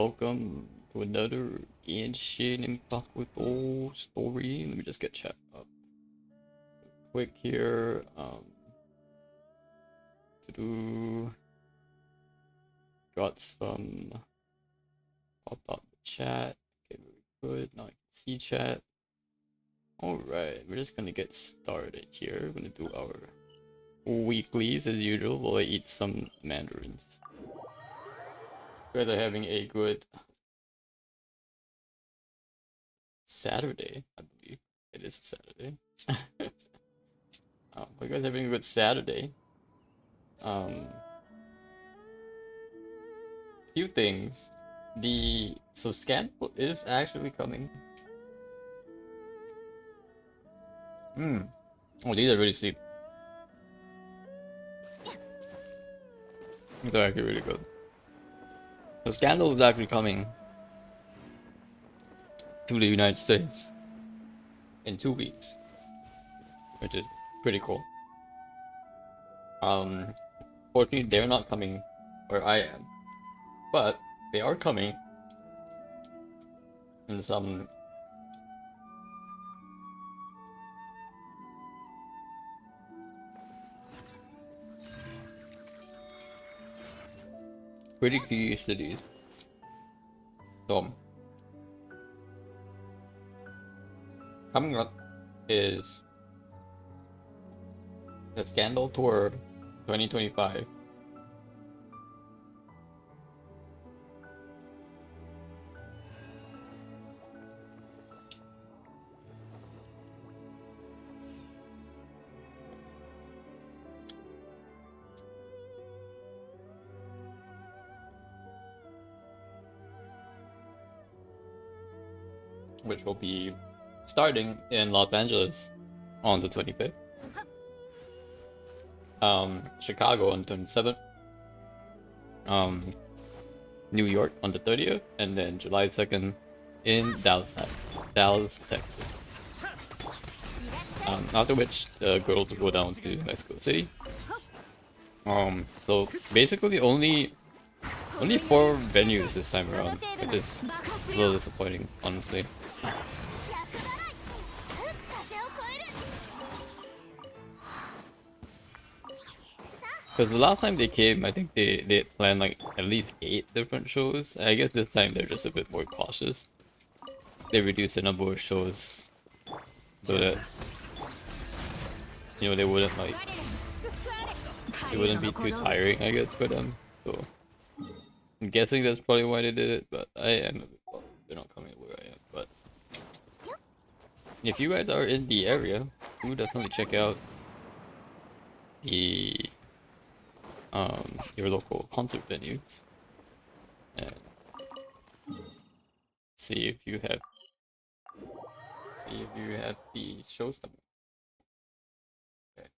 Welcome to another Genshin Impact with old story. Let me just get chat up quick here. To do got some popped up the chat. Okay, very good. Now I can see chat. Alright, we're just gonna get started here. We're gonna do our weeklies as usual while I eat some mandarins. You guys are having a good Saturday, I believe. It is a Saturday. You guys having a good Saturday. Few things. So Scandal is actually coming. Oh, these are really sweet. These are actually really good. So Scandal is actually coming to the United States in 2 weeks, which is pretty cool. Fortunately, they're not coming where I am, but they are coming in some pretty key cities. So coming up is the Scandal Tour 2025. Which will be starting in Los Angeles on the 25th. Chicago on the 27th. New York on the 30th, and then July 2nd in Dallas, Texas. After which the girls will go down to Mexico City. So basically only 4 venues this time around, which is a little disappointing, honestly. Because the last time they came, I think they planned like at least 8 different shows. I guess this time they're just a bit more cautious. They reduced the number of shows so that they wouldn't it wouldn't be too tiring, I guess, for them. So I'm guessing that's probably why they did it, but I am a bit bummed they're not coming where I am. But if you guys are in the area, do definitely check out the your local concert venues and see if you have the shows coming. Okay.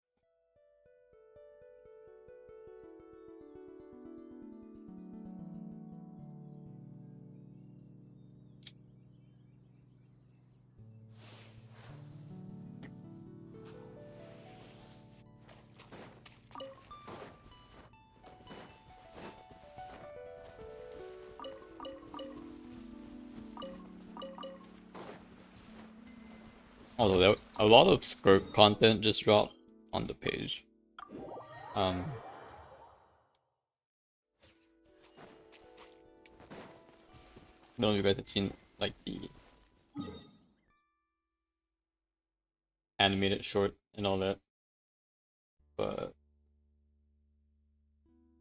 Although a lot of skirt content just dropped on the page. None of you guys have seen like the animated short and all that, but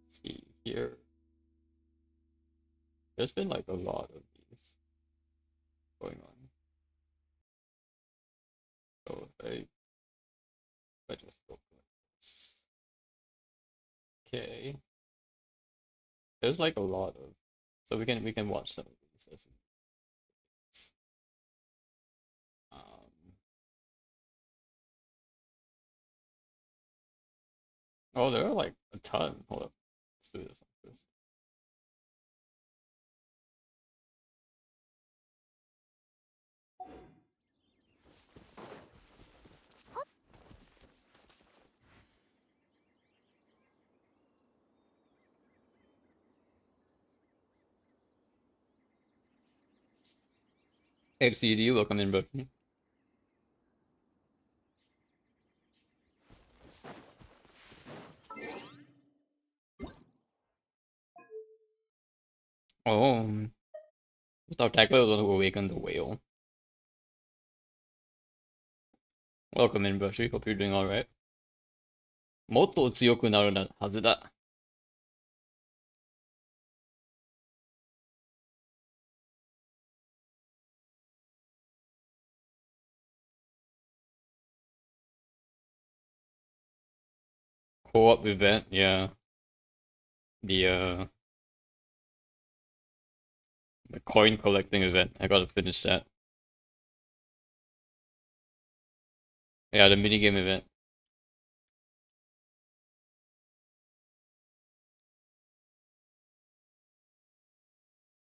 let's see here. There's been like a lot of these going on. So if I just go like this. Okay. There's like a lot of, so we can watch some of these as um oh, there are like a ton. Hold up. Let's do this one first. XCD, welcome in, bro. Oh, without tackle, was going to awaken the whale. Welcome in, Brushy. Hope you're doing alright. もっと強くなるはずだ。Co-op event, yeah. The uh the coin collecting event. I gotta finish that. Yeah, the minigame event.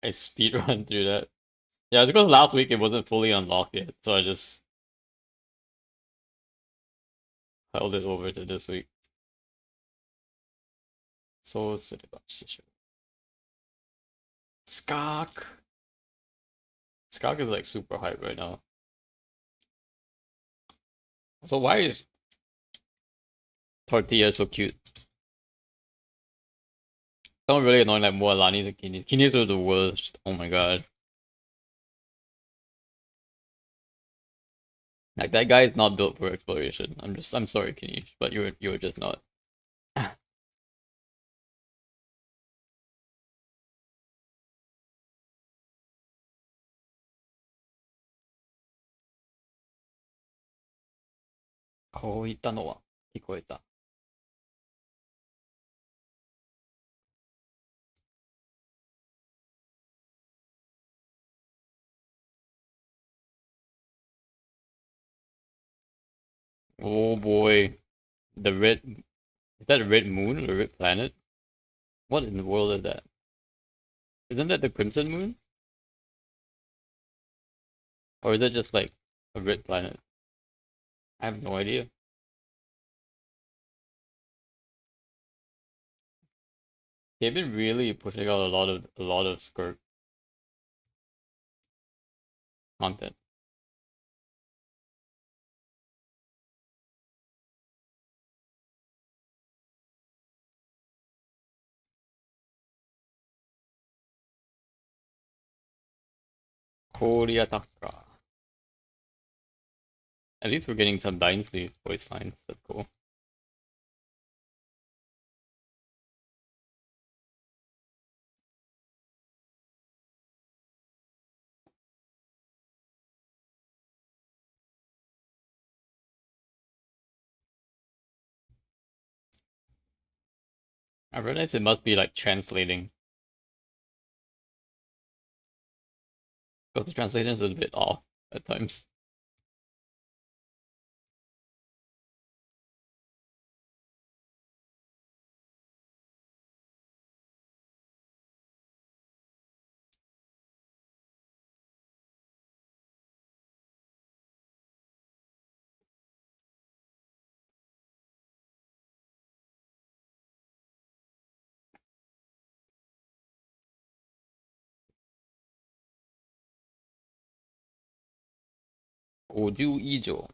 I speedrun through that. Yeah, it's because last week it wasn't fully unlocked yet, so I just held it over to this week. So Skak. Skak is like super hype right now. So why is Tortilla so cute? Someone really annoying like more Alani than Kinis. Kinis are the worst. Oh my god. Like that guy is not built for exploration. I'm sorry, Kinish, but you're just not. Oh, 言ったのは聞こえた。Oh boy. The red is that a red moon or a red planet? What in the world is that? Isn't that the crimson moon? Or is it just like a red planet? I have no idea. They've been really pushing out a lot of skirt content. Korea Taka. At least we're getting some dynasty voice lines. That's cool. I realize it must be like translating. Because the translation is a bit off at times. Goju 以上.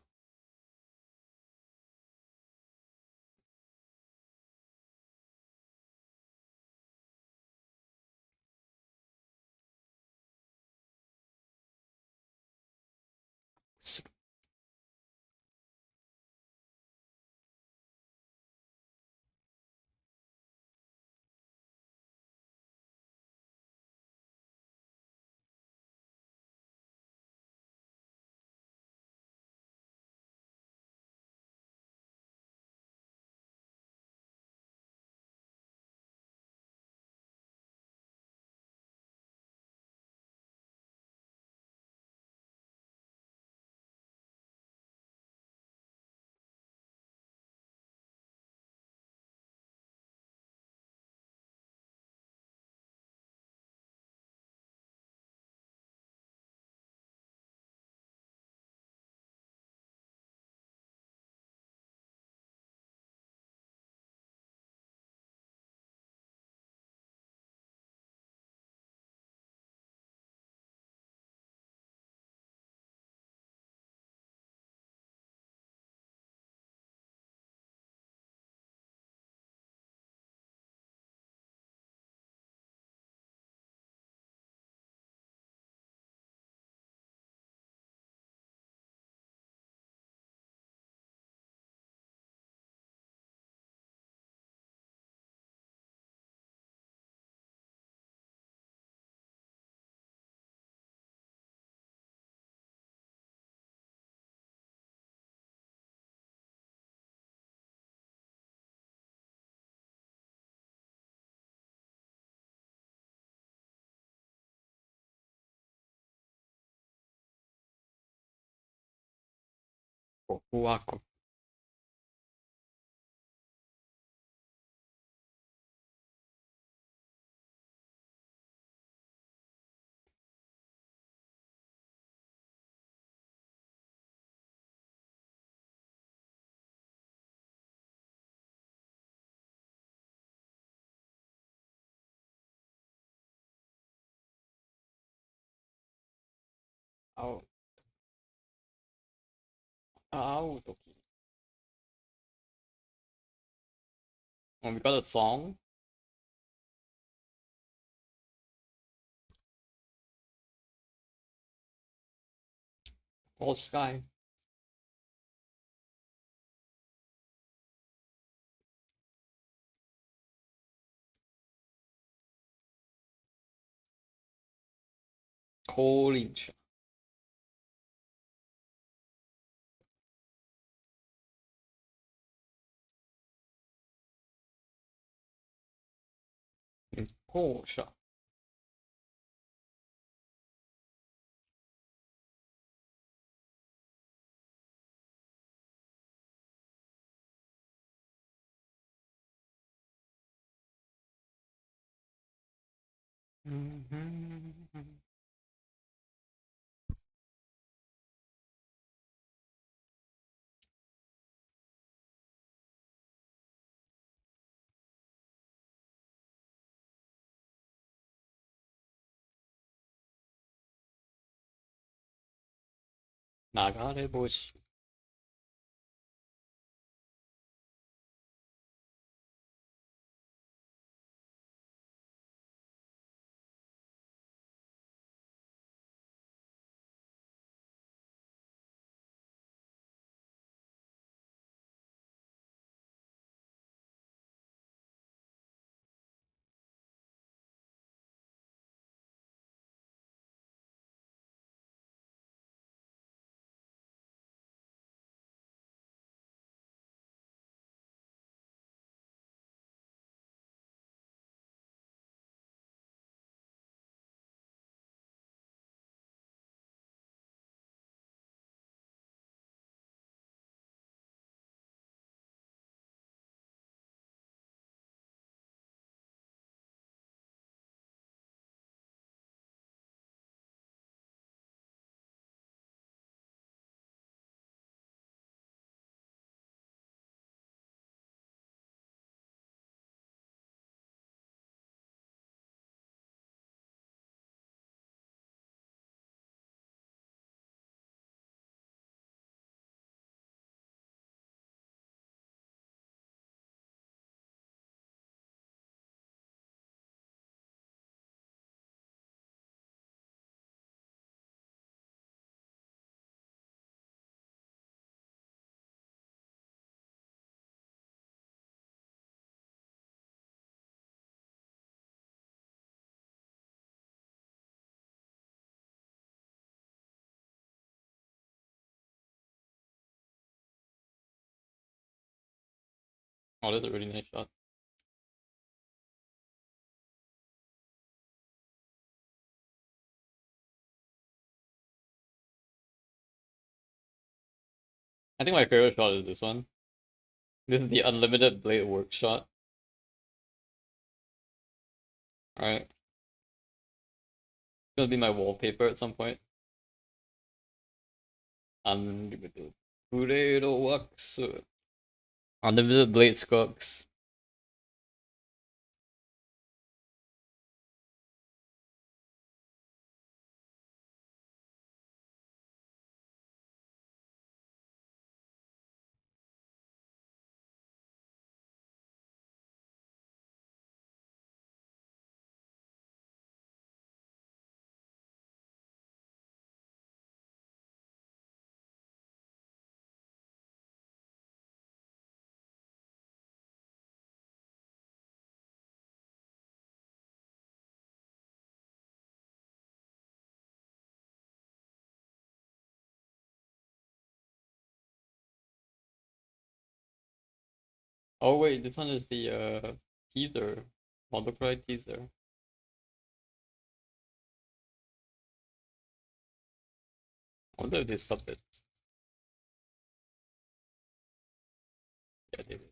ここはこ、青、青時。Oh, we got a song? All sky. College. Porsche. Mhm. 流れ星。Oh, that's a really nice shot. I think my favorite shot is this one. This is the unlimited blade work shot. Alright. It's gonna be my wallpaper at some point. Unlimited blade works. Unlimited blade scooks. Oh wait, this one is the teaser. Multiply teaser. I wonder if they sub it. I did it.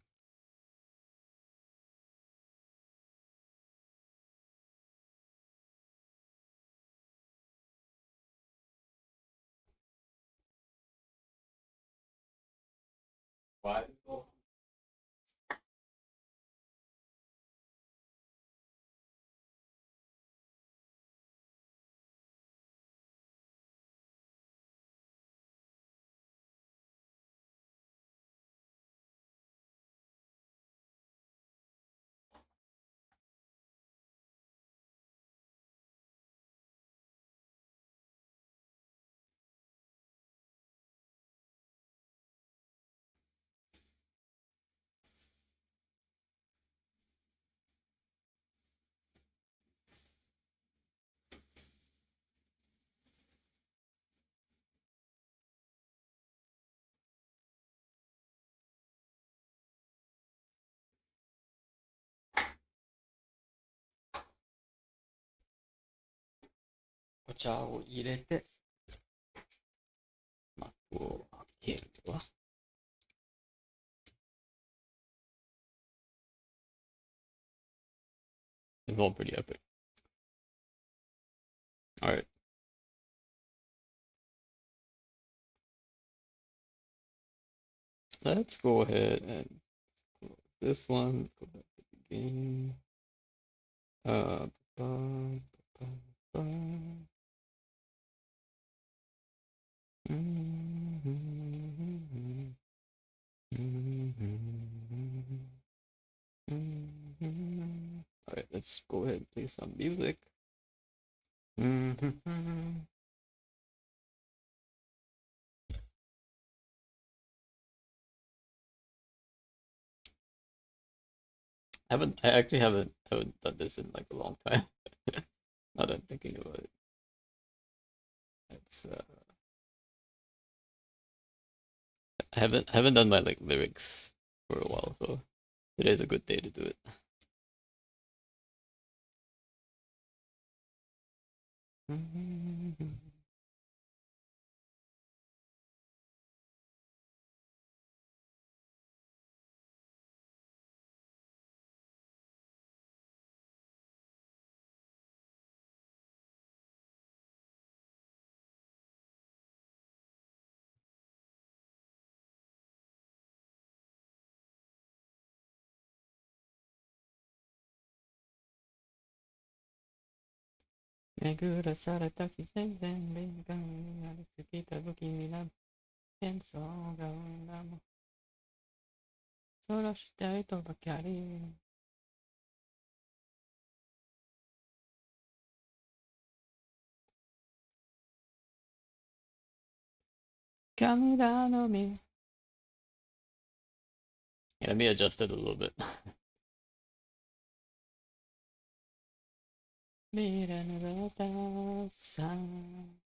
Why? O茶を入れて、幕を開けるわ。It's all pretty epic. Alright. Let's go ahead and close this one. Go back to the game. Uh, ba, ba, ba. Alright, let's go ahead and play some music. I actually haven't done this in like a long time. Now that I'm thinking about it. It's I haven't done my like lyrics for a while, so today's a good day to do it. Yeah, let me adjust it a little bit. 未来の私さん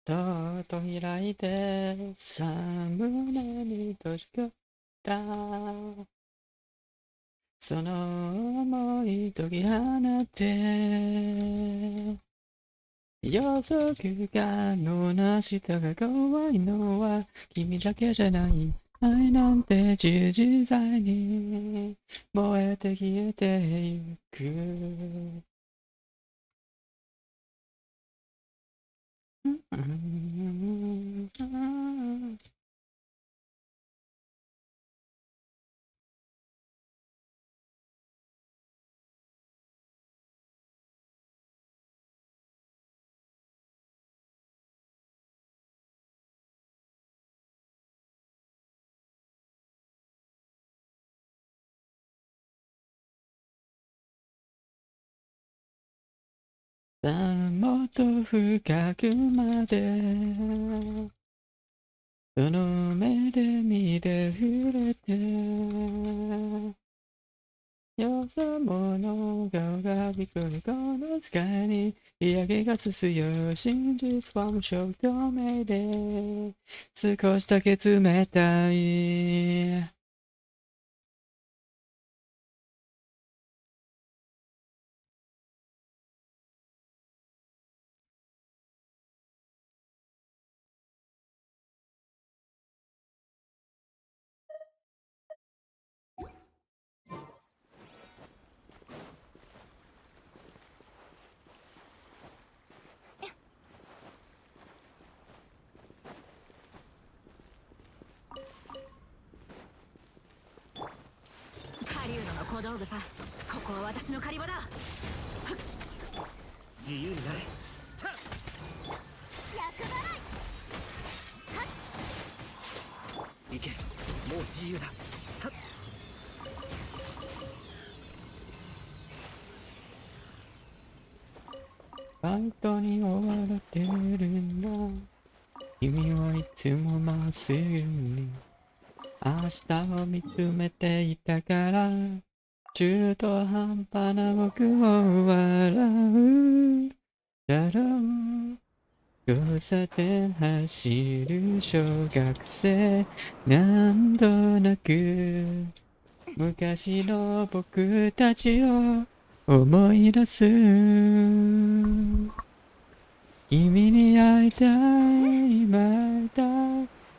とうと開いてさ胸に閉じ込ったその想い解き放って予測可能な明日が怖いのは君だけじゃない愛なんて自在に燃えて消えてゆくもっと深くまでその目で見て触れてよそ者顔がびこりこの使いに嫌気がつすよ真実は無償透明で少しだけ冷たい狩人の小道具さ。ここは私の狩り場だ。自由になれ。厄払い。行け、もう自由だ。バイトに追われてるんだ君はいつもまっすぐに明日を見つめていたから中途半端な僕を笑うだろう交差点走る小学生なんとなく昔の僕たちを思い出す君に会いたいまた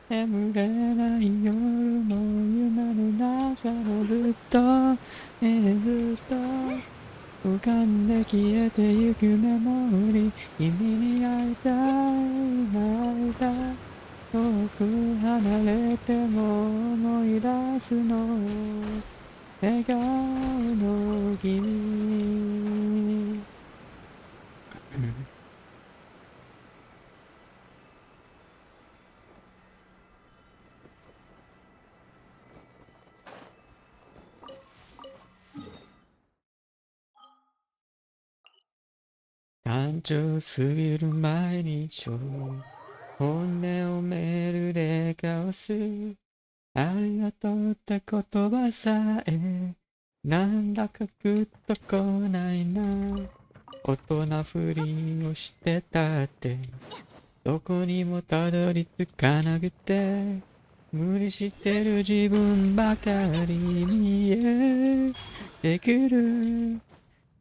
眠れない夜も夢の中のずっとずっと浮かんで消えてゆくメモリ君に会いたい会いたい遠く離れても思い出すの笑顔の君単調すぎる毎日を本音をメールで交わすありがとうって言葉さえなんだかグッとこないな大人ふりをしてたってどこにもたどり着かなくて無理してる自分ばかり見えてくる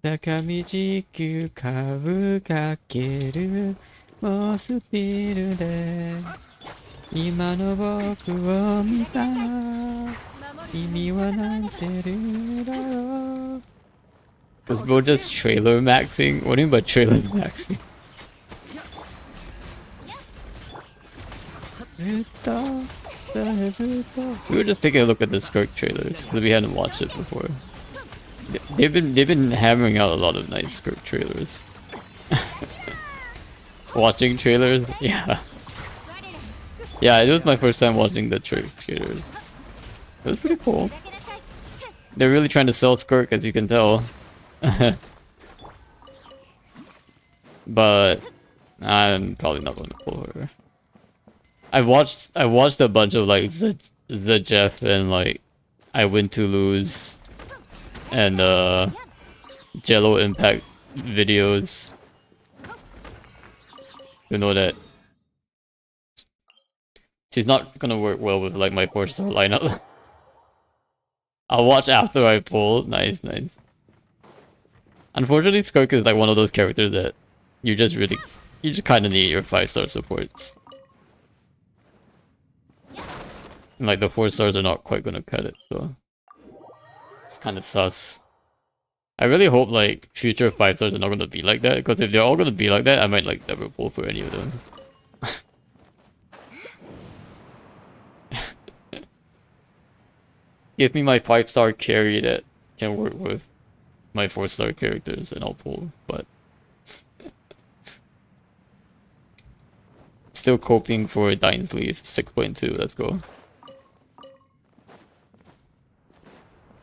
坂道急カーブかける猛スピードで今の僕を見た君は泣いてるだろう Was bro just trailer maxing? What do you mean by trailer maxing? ずっと We were just taking a look at the Skirk trailers because we hadn't watched it before. They've been hammering out a lot of nice Skirk trailers. Watching trailers, yeah. Yeah, it was my first time watching the trailers. It was pretty cool. They're really trying to sell Skirk, as you can tell. But I'm probably not going to pull her. I watched a bunch of like the Jeff and like I Win to Lose and Jello Impact videos. You know that she's not gonna work well with like my 4-star lineup. I'll watch after I pull. Nice, nice. Unfortunately, Skirk is like one of those characters that you just kind of need your 5-star supports. And, like the 4-stars are not quite gonna cut it, so it's kind of sus. I really hope like future 5-stars are not gonna be like that, because if they're all gonna be like that, I might like never pull for any of them. Give me my 5-star carry that can work with my 4-star characters and I'll pull, but still coping for Dine's Leaf 6.2, let's go.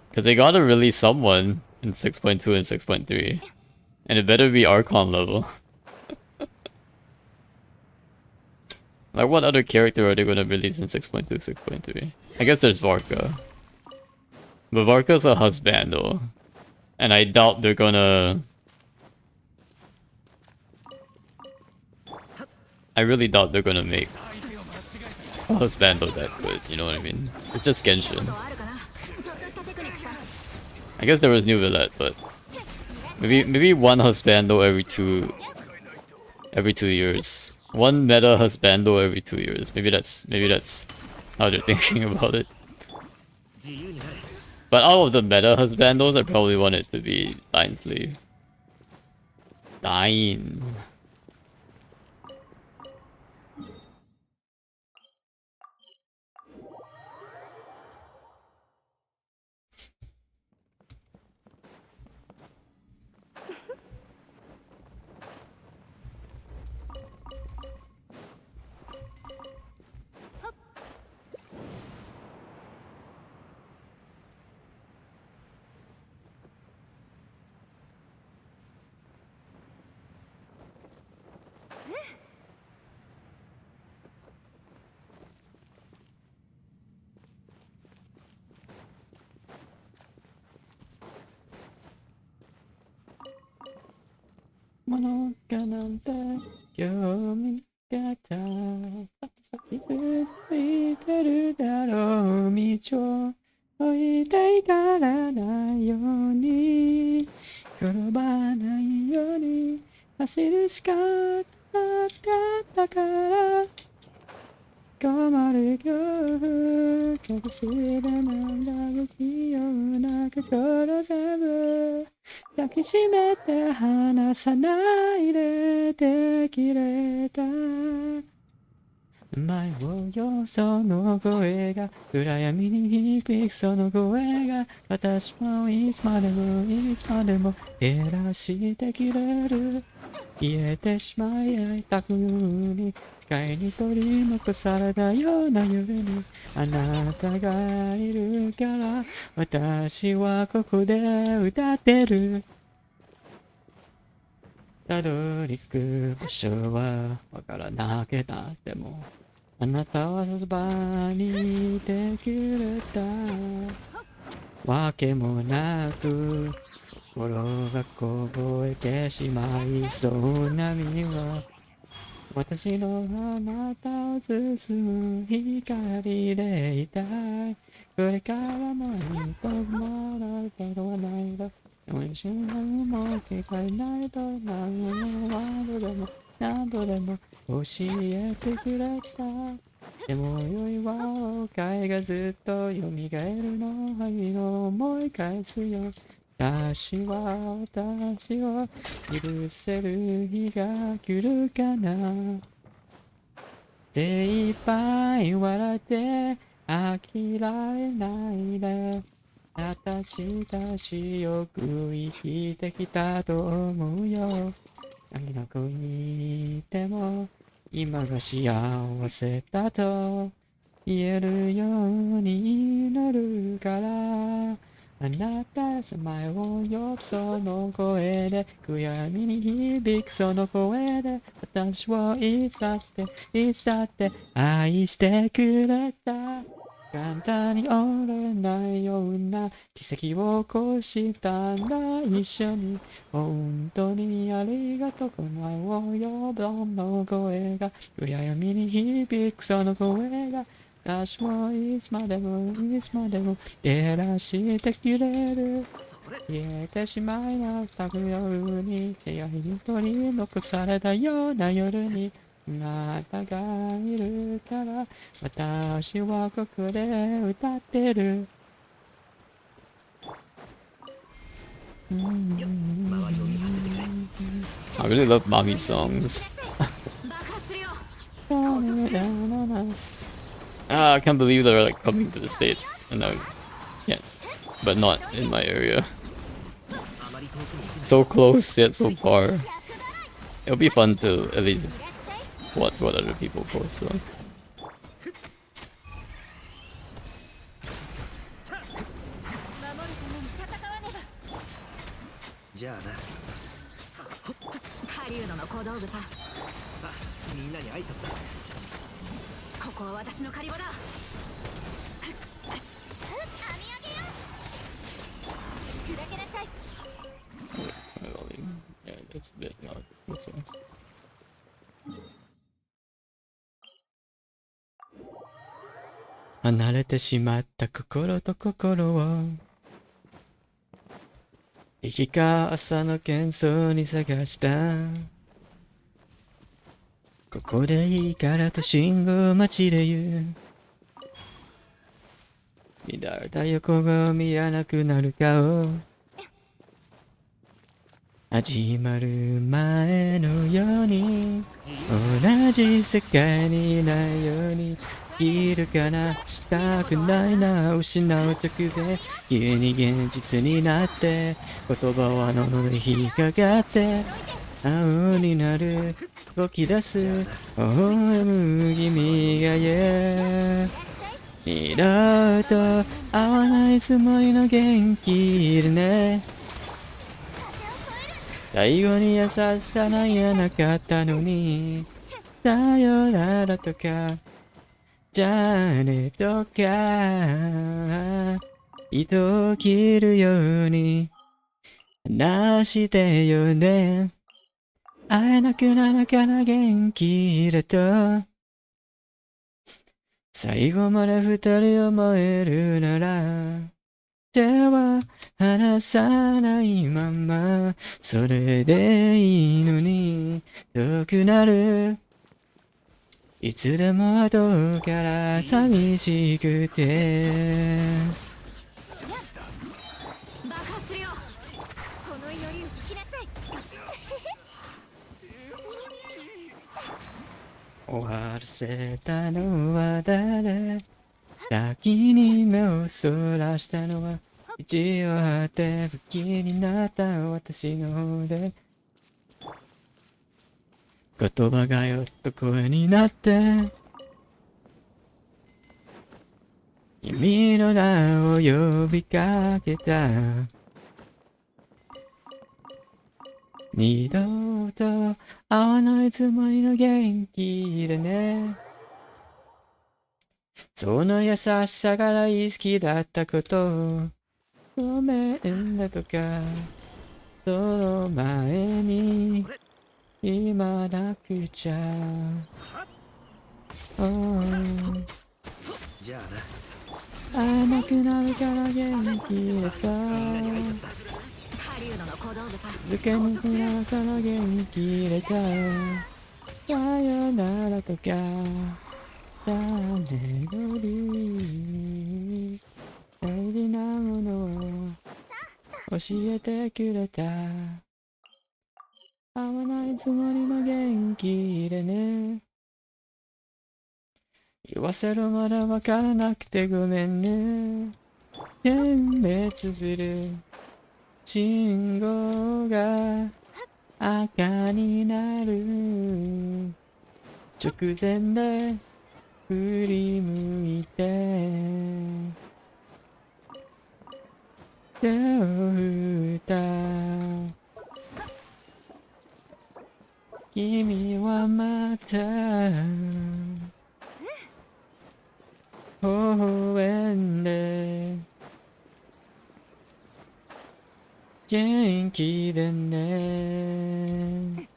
Because they gotta release someone in 6.2 and 6.3. And it better be Archon level. Like, what other character are they gonna release in 6.2, 6.3? I guess there's Varka. But Varka's a husband though. And I doubt they're gonna... I really doubt they're gonna make a husbando that good, you know what I mean? It's just Genshin. ちょっとしたテクニックさ。 I guess there was New Villette, but maybe one husbando every 2 years. One meta husbando every 2 years. Maybe that's how they're thinking about it. 自由になれ。 But out of the meta husbandos, I probably want it to be Dying Sleeve. Dying. I really love Mami songs. 爆発するよ。 I can't believe they're like coming to the States and I can't, but not in my area. あまり遠くに行くな。 So close yet so far. It'll be fun to at least watch what other people post though. 守るために戦わねば。じゃあな。小道具さ。さあみんなに挨拶だ。ここは私の狩り場だ。網あげよ。砕けなさい。 Yeah, that's a bit not good songs. 離れてしまった心と心を生きか朝の喧騒に探した。ここでいいからと信号待ちで言う。乱れた横が見えなくなる顔。始まる前のように同じ世界にいないようにいるかな。したくないな。失う直前急に現実になって言葉は喉で引っかかって青になる動き出す微笑む君が言う。二度と会わないつもりの元気でね。最後に優しさなんやなかったのにさよならとかじゃあねとか糸を切るように話してよね。会えなくなるから元気だと最後まで二人思えるなら手は離さないままそれでいいのに遠くなるいつでも後から寂しくて。爆発するよ。この祈りを聞きなさい。終わらせたのは誰。先に目をそらしたのは一応あって不気になった私の方で言葉がよっと声になって君の名を呼びかけた。二度と会わないつもりの元気でね。その優しさが大好きだったことをごめんだとかその前に今なくちゃ、じゃあな。会えなくなるから元気だと狩人の小道具さ。抜けなくなるから元気だとさよならとか種より大事なものを教えてくれた。会わないつもりの元気でね。言わせるまでわからなくてごめんね。点滅する信号が赤になる直前で振り向いて手を振った君はまた微笑んで元気でね。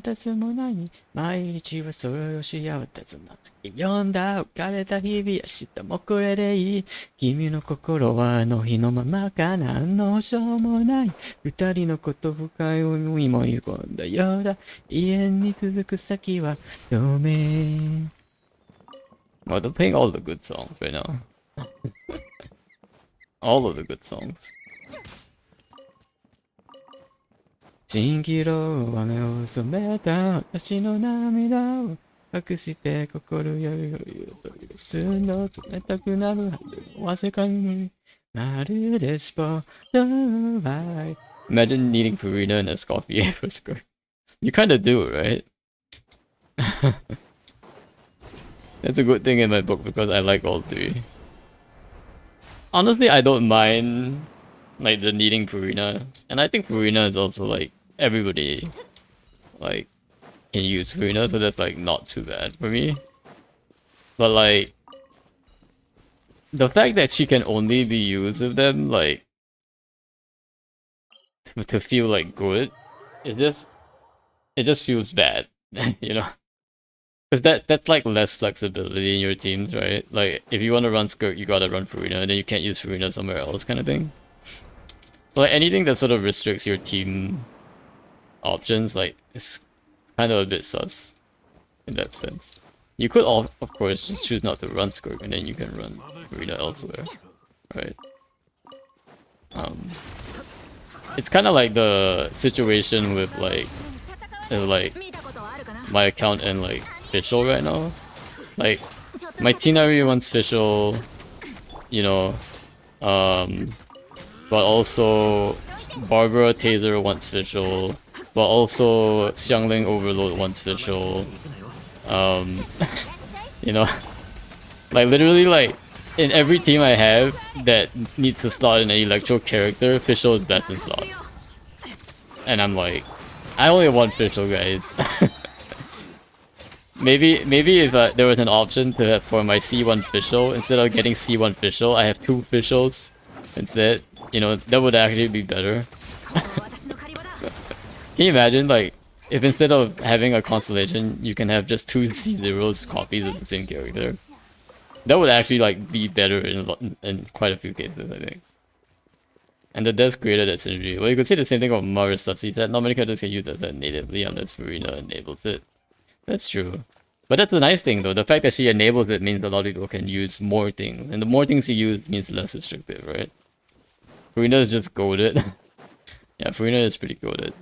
たつもない毎日はそれをし合うたつまつき読んだ浮かれた日々明日もこれでいい。君の心はあの日のままか何の保証もない二人のこと深い思いもゆ込んだようだ。永遠に続く先は透明。Well, they're playing all the good songs right now. All of the good songs. 蜃気楼は目を染めた私の涙を隠して心よりと許すの冷たくなるはずのわせかになるでしょう Don't lie Imagine needing Farina and Escoffier for skirt. You kinda do, right? That's a good thing in my book because I like all three. Honestly, I don't mind like the needing Farina. And I think Farina is also like everybody like can use Farina, so that's like not too bad for me. But like the fact that she can only be used with them like to feel like good, it just feels bad, you know? Because that's like less flexibility in your teams, right? Like if you want to run Skirt, you gotta run Farina, and then you can't use Farina somewhere else, kind of thing. So like anything that sort of restricts your team options, like it's kind of a bit sus in that sense. You could all, of course, just choose not to run Skirt, and then you can run Farina elsewhere, right? It's kind of like the situation with like my account and like Fischl right now. Like my Tinari wants Fischl, you know, but also Barbara Taser wants Fischl, but also Xiangling Overload wants Fischl. You know, like literally like in every team I have that needs to slot in an Electro character, Fischl is best in slot. And I'm like, I only want Fischl, guys. maybe if there was an option to have for my C1 Fischl, instead of getting C1 Fischl, I have 2 Fischls instead. You know, that would actually be better. Can you imagine, like, if instead of having a constellation, you can have just 2 C0s copies of the same character? That would actually, like, be better in quite a few cases, I think. And the devs created that synergy. Well, you could say the same thing about Mars Sussy set. Not many characters can use that set natively unless Farina enables it. That's true. But that's the nice thing, though. The fact that she enables it means a lot of people can use more things. And the more things you use means less restrictive, right? Farina is just goated. Yeah, Farina is pretty goated.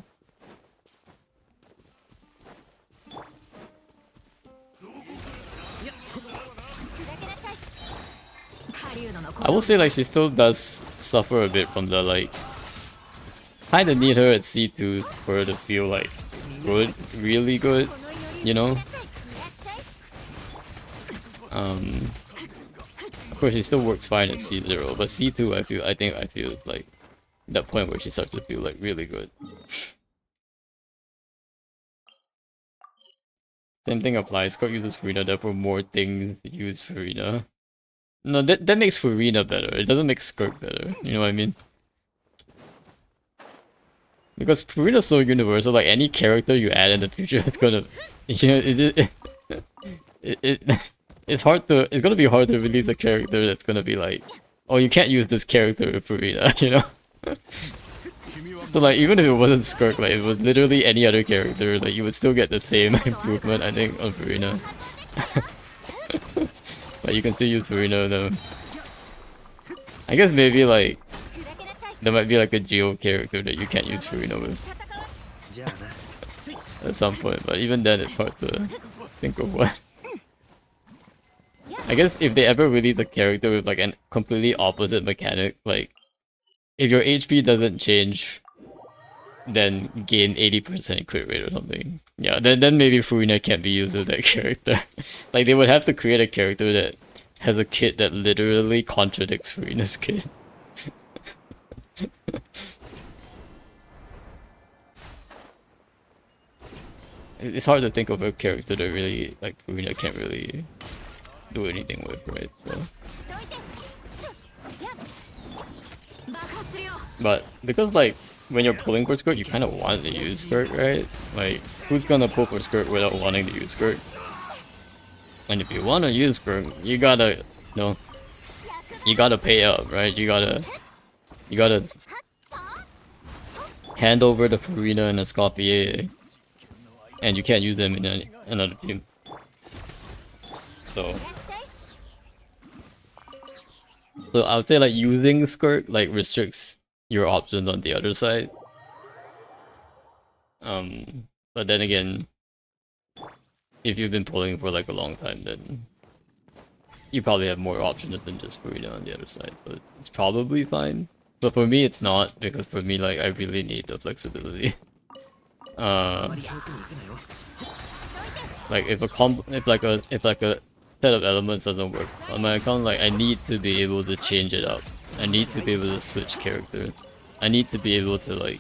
I will say like she still does suffer a bit from the like kinda need her at C2 for her to feel like good, really good, you know? Of course she still works fine at C0, but C2 I feel like that point where she starts to feel like really good. Same thing applies. Scott uses Farina, therefore more things use Farina. No, that makes Farina better. It doesn't make Skirk better. You know what I mean? Because Farina's so universal, like any character you add in the future, it's gonna, you know, it's gonna be hard to release a character that's gonna be like, oh, you can't use this character with Farina, you know? So like, even if it wasn't Skirk, like it was literally any other character, like you would still get the same improvement, I think, on Farina. But you can still use Farina though. I guess maybe like there might be like a Geo character that you can't use Farina with at some point, but even then it's hard to think of what. I guess if they ever release a character with like a completely opposite mechanic, like if your HP doesn't change, then gain 80% crit rate or something. Yeah, then maybe Farina can't be used with that character. Like they would have to create a character that has a kit that literally contradicts Farina's kit. It's hard to think of a character that really, like, Farina can't really do anything with, right? So. But because, like, when you're pulling for Skirt, you kind of want to use Skirt, right? Like, who's gonna pull for Skirt without wanting to use Skirt? And if you want to use Skirt, you gotta, you know, you gotta pay up, right? You gotta hand over the Farina and the Escoffier, and you can't use them in another team. So I would say like using Skirt like restricts your options on the other side. But then again, if you've been pulling for like a long time, then you probably have more options than just Farina on the other side, so it's probably fine. But for me, it's not, because for me, like, I really need the flexibility. Like if a set of elements doesn't work on my account, like I need to be able to change it up. I need to be able to switch characters. I need to be able to like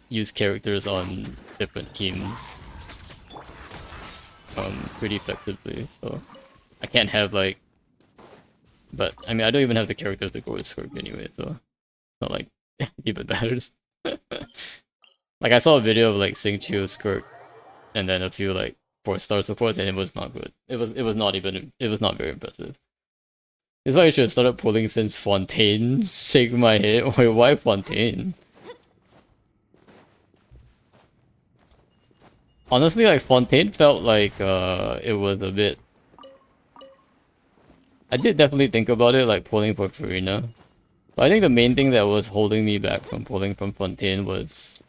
use characters on different teams pretty effectively. So I can't have like, but I mean I don't even have the characters to go with Scorp anyway, so it's not like it even matters. Like I saw a video of like Sing Chio Skirk and then a few like 4-star supports, and it was not good. It was not very impressive. This is why I should have started pulling since Fontaine. Shake my head. Wait, why Fontaine? Honestly, like Fontaine felt like it was a bit. I did definitely think about it, like pulling for Farina. But I think the main thing that was holding me back from pulling from Fontaine was,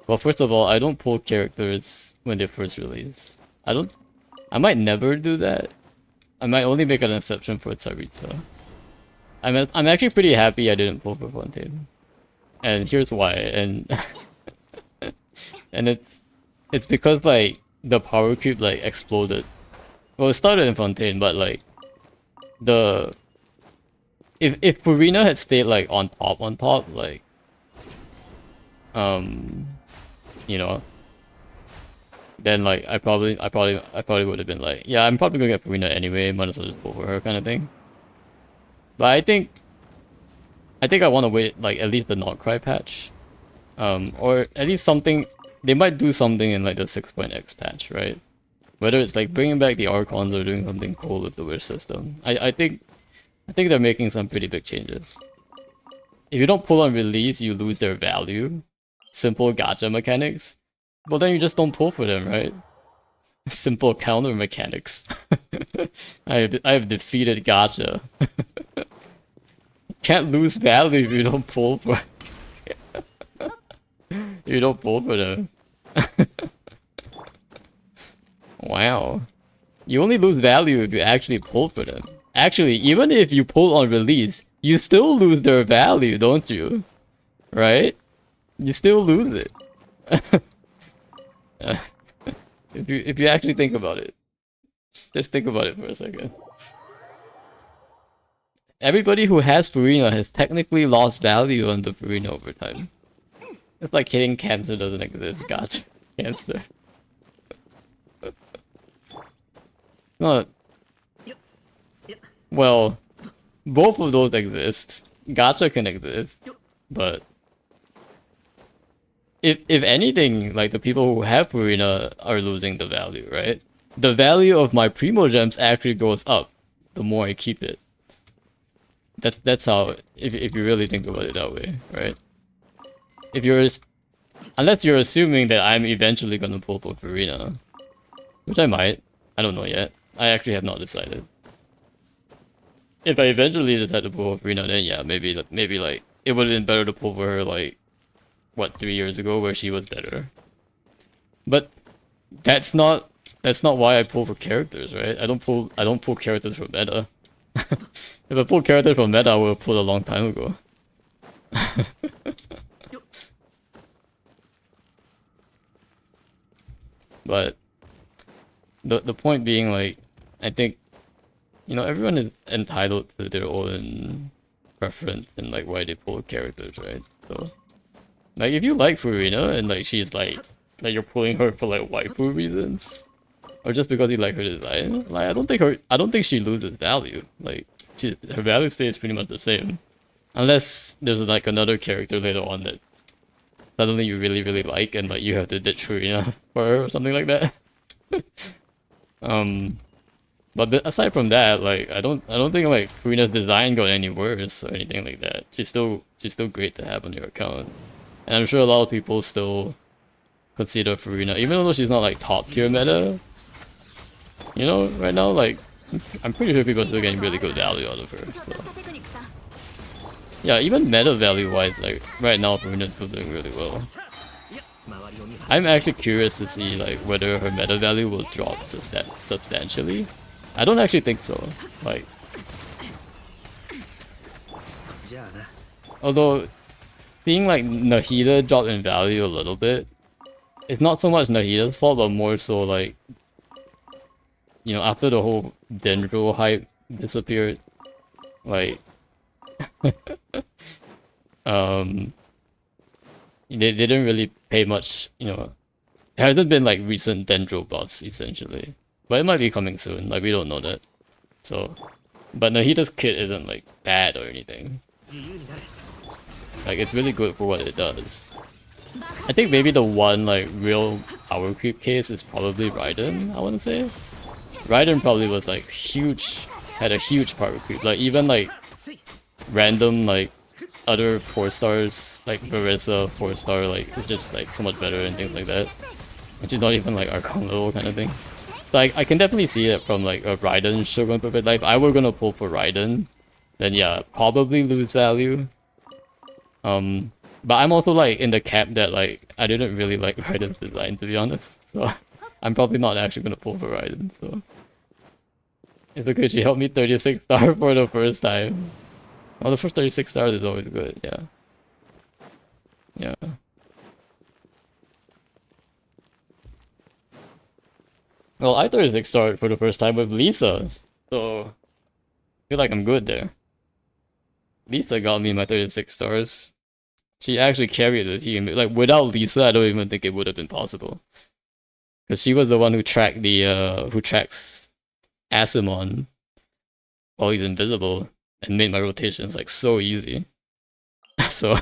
well, first of all, I don't pull characters when they first release. I might never do that. I might only make an exception for Tsaritsa. I'm actually pretty happy I didn't pull for Fontaine. And here's why. And and it's because like the power creep like exploded. Well, it started in Fontaine, but like if Farina had stayed like on top, like you know, then like I probably would have been like, yeah, I'm probably gonna get Farina anyway, might as well just pull for her kind of thing. But I think I want to wait like at least the Not Cry patch, or at least something. They might do something in like the 6.x patch, right? Whether it's like bringing back the Archons or doing something cool with the wish system. I think they're making some pretty big changes. If you don't pull on release, you lose their value. Simple gacha mechanics. Well, then you just don't pull for them, right? Simple counter mechanics. I have defeated gacha. Can't lose value if you don't pull for. You don't pull for them. Wow. You only lose value if you actually pull for them. Actually, even if you pull on release, you still lose their value, don't you? Right? You still lose it. If you actually think about it. Just think about it for a second. Everybody who has Farina has technically lost value on the Farina over time. It's like hitting cancer doesn't exist. Gotcha. Cancer. No. Well, both of those exist. Gacha can exist, but if anything, like the people who have Farina are losing the value, right? The value of my Primo Gems actually goes up the more I keep it. That's how, if you really think about it that way, right? If you're, unless you're assuming that I'm eventually gonna pull for Farina, which I might, I don't know yet. I actually have not decided. If I eventually decide to pull for Farina, then yeah, maybe like it would have been better to pull for her like what 3 years ago where she was better. But that's not why I pull for characters, right? I don't pull characters for meta. If I pull characters from meta, I would have pulled a long time ago. But the point being, like, I think, you know, everyone is entitled to their own preference and like why they pull characters, right? So, like, if you like Farina and like she's like you're pulling her for like waifu reasons, or just because you like her design, like I don't think she loses value. Like her value stays pretty much the same, unless there's like another character later on that suddenly you really like and like you have to ditch Farina for her or something like that. But aside from that, like I don't think like Farina's design got any worse or anything like that. She's still great to have on your account, and I'm sure a lot of people still consider Farina, even though she's not like top tier meta. You know, right now, like I'm pretty sure people are still getting really good value out of her. So yeah, even meta value wise, like right now Farina's still doing really well. I'm actually curious to see like whether her meta value will drop substantially. I don't actually think so. Like, じゃあな。 although seeing like Nahida drop in value a little bit, it's not so much Nahida's fault, but more so like, you know, after the whole Dendro hype disappeared, like, um, they didn't really pay much, you know. There hasn't been like recent Dendro buffs essentially, but it might be coming soon. Like we don't know that. So, but Nahida's kit isn't like bad or anything. 自由になれ。 Like it's really good for what it does. I think maybe the one like real power creep case is probably Raiden, I wanna say. Raiden probably was like had a huge power creep. Like even like random like other 4-stars, like Marissa 4-star, like it's just like so much better and things like that. Which is not even like Archon level kind of thing. So I can definitely see it from like a Raiden Shogun perspective. Like if I were gonna pull for Raiden, then yeah, probably lose value. But I'm also like in the camp that like I didn't really like Raiden's design, to be honest. So I'm probably not actually gonna pull for Raiden. So it's okay. She helped me 36 star for the first time. Well, the first 36 stars is always good. Yeah. Yeah. Well, I 36 starred for the first time with Lisa, so I feel like I'm good there. Lisa got me my 36 stars. She actually carried the team. Like without Lisa, I don't even think it would have been possible. Cause she was the one who tracked who tracks Asimon while he's invisible and made my rotations like so easy. So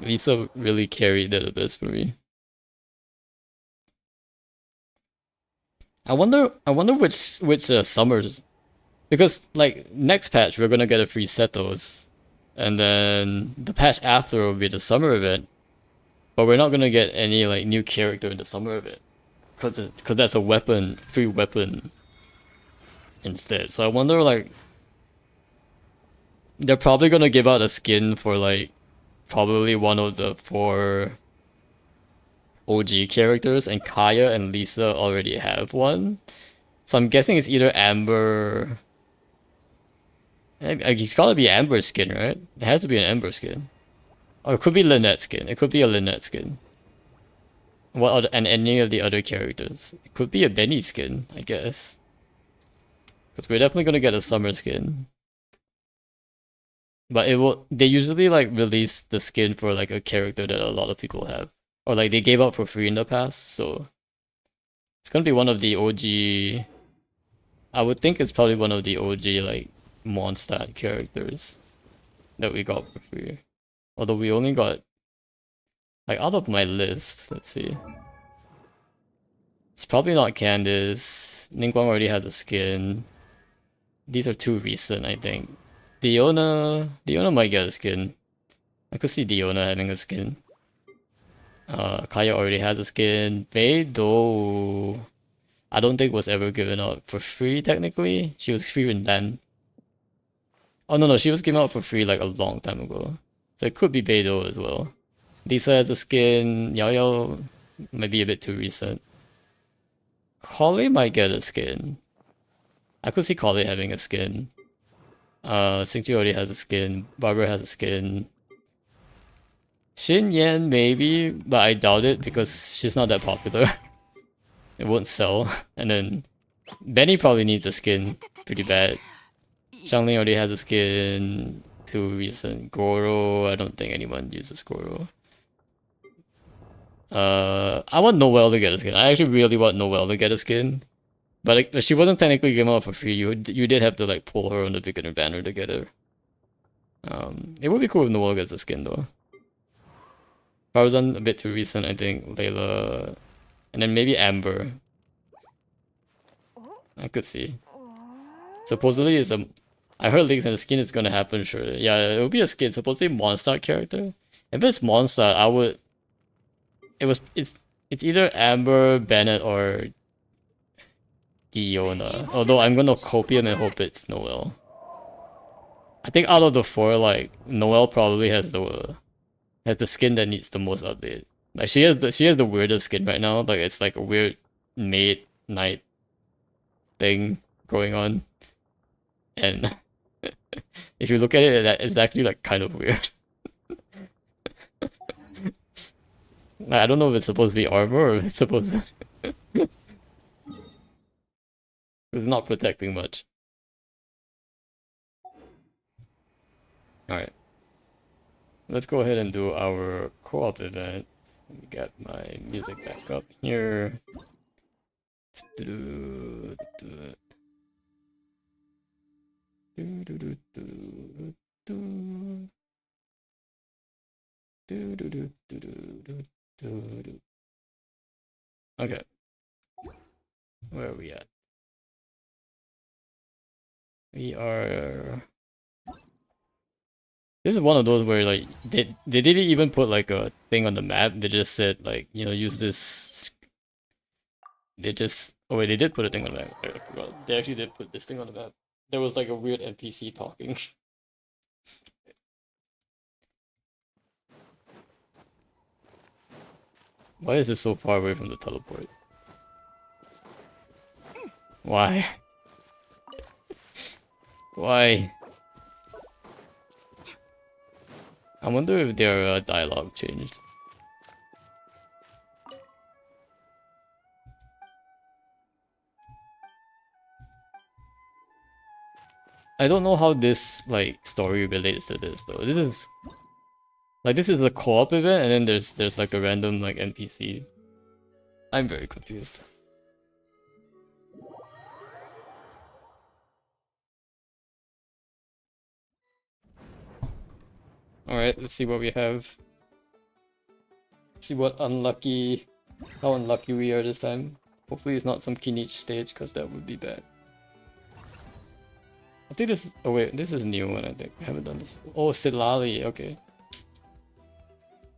Lisa really carried that a bit for me. I wonder which summers, because like next patch we're gonna get a free Setos, and then the patch after will be the summer event, but we're not gonna get any like new character in the summer event, cause that's a free weapon instead. So I wonder like they're probably gonna give out a skin for like probably one of the 4 OG characters, and Kaya and Lisa already have one. So I'm guessing it's either Amber. It's gotta be Amber skin, right? It has to be an Amber skin. Or it could be Lynette skin. It could be a Lynette skin. What other, and any of the other characters. It could be a Benny skin, I guess. Because we're definitely gonna get a summer skin. But they usually like release the skin for like a character that a lot of people have. Or like they gave out for free in the past, so it's gonna be one of the OG. I would think it's probably one of the OG like Mondstadt characters that we got for free. Although we only got like out of my list, let's see. It's probably not Candice. Ningguang already has a skin. These are too recent, I think. Diona might get a skin. I could see Diona having a skin. Kaya already has a skin. Beidou, I don't think was ever given out for free technically. She was free in Dan. Oh no, she was given out for free like a long time ago. So it could be Beidou as well. Lisa has a skin. Yao Yao might be a bit too recent. Collie might get a skin. I could see Collie having a skin. Xingqiu already has a skin. Barbara has a skin. Xin Yan maybe, but I doubt it because she's not that popular. It won't sell. And then Benny probably needs a skin pretty bad. Xiangling already has a skin. Too recent. Goro, I don't think anyone uses Goro. I want Noelle to get a skin. I actually really want Noelle to get a skin. But like, she wasn't technically given out for free. You did have to like pull her on the beginner banner to get her. It would be cool if Noelle gets a skin though. Farzan a bit too recent, I think. Layla, and then maybe Amber. I could see. Supposedly it's a. I heard leaks and the skin is gonna happen. Sure, yeah, it will be a skin. Supposedly Mondstadt character. If it's Mondstadt, I would. It's either Amber, Bennett, or Diona. Although I'm gonna copium and hope it's Noelle. I think out of the 4, like Noelle probably has the has the skin that needs the most update. Like she has the weirdest skin right now. Like it's like a weird maid knight thing going on, and if you look at it, it's actually like kind of weird. Like, I don't know if it's supposed to be armor or if it's supposed to. It's not protecting much. Alright. Let's go ahead and do our co-op event. Let me get my music back up here. Okay. Where are we at? We are... This is one of those where like they didn't even put like a thing on the map. They just said like, you know, use this. They just wait, they did put a thing on the map. I forgot. They actually did put this thing on the map. There was like a weird NPC talking. Why is it so far away from the teleport? Why? Why? I wonder if their dialogue changed. I don't know how this like story relates to this though. This is a co-op event and then there's like a random like NPC. I'm very confused. Alright, let's see what we have. See what how unlucky we are this time. Hopefully it's not some Kinich stage, because that would be bad. I think this oh wait, this is a new one I think. I haven't done this. Oh, Silali, okay.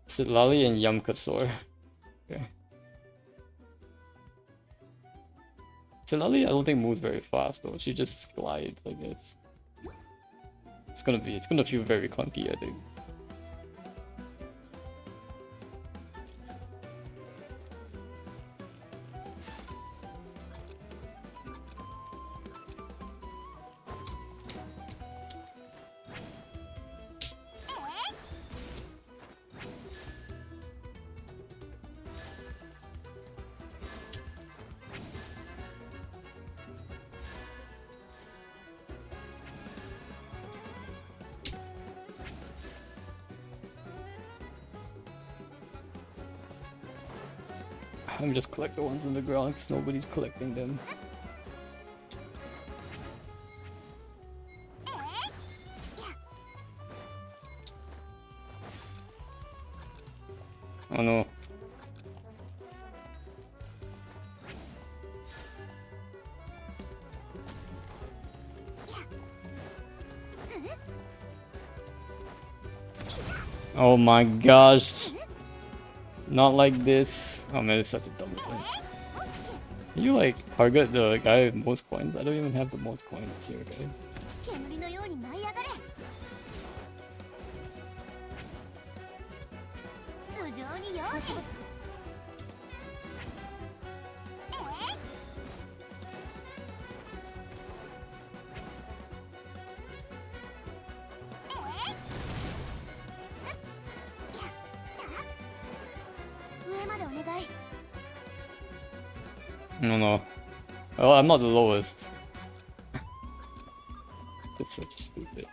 Silali and Yamkasor. Okay. Silali I don't think moves very fast though. She just glides like this. It's gonna feel very clunky, I think. Let me just collect the ones on the ground because nobody's collecting them. Oh no. Oh my gosh. Not like this. Oh man, it's such a dumb thing. Can you like target the guy with most coins? I don't even have the most coins here, guys. No. Well, I'm not the lowest. It's such a stupid.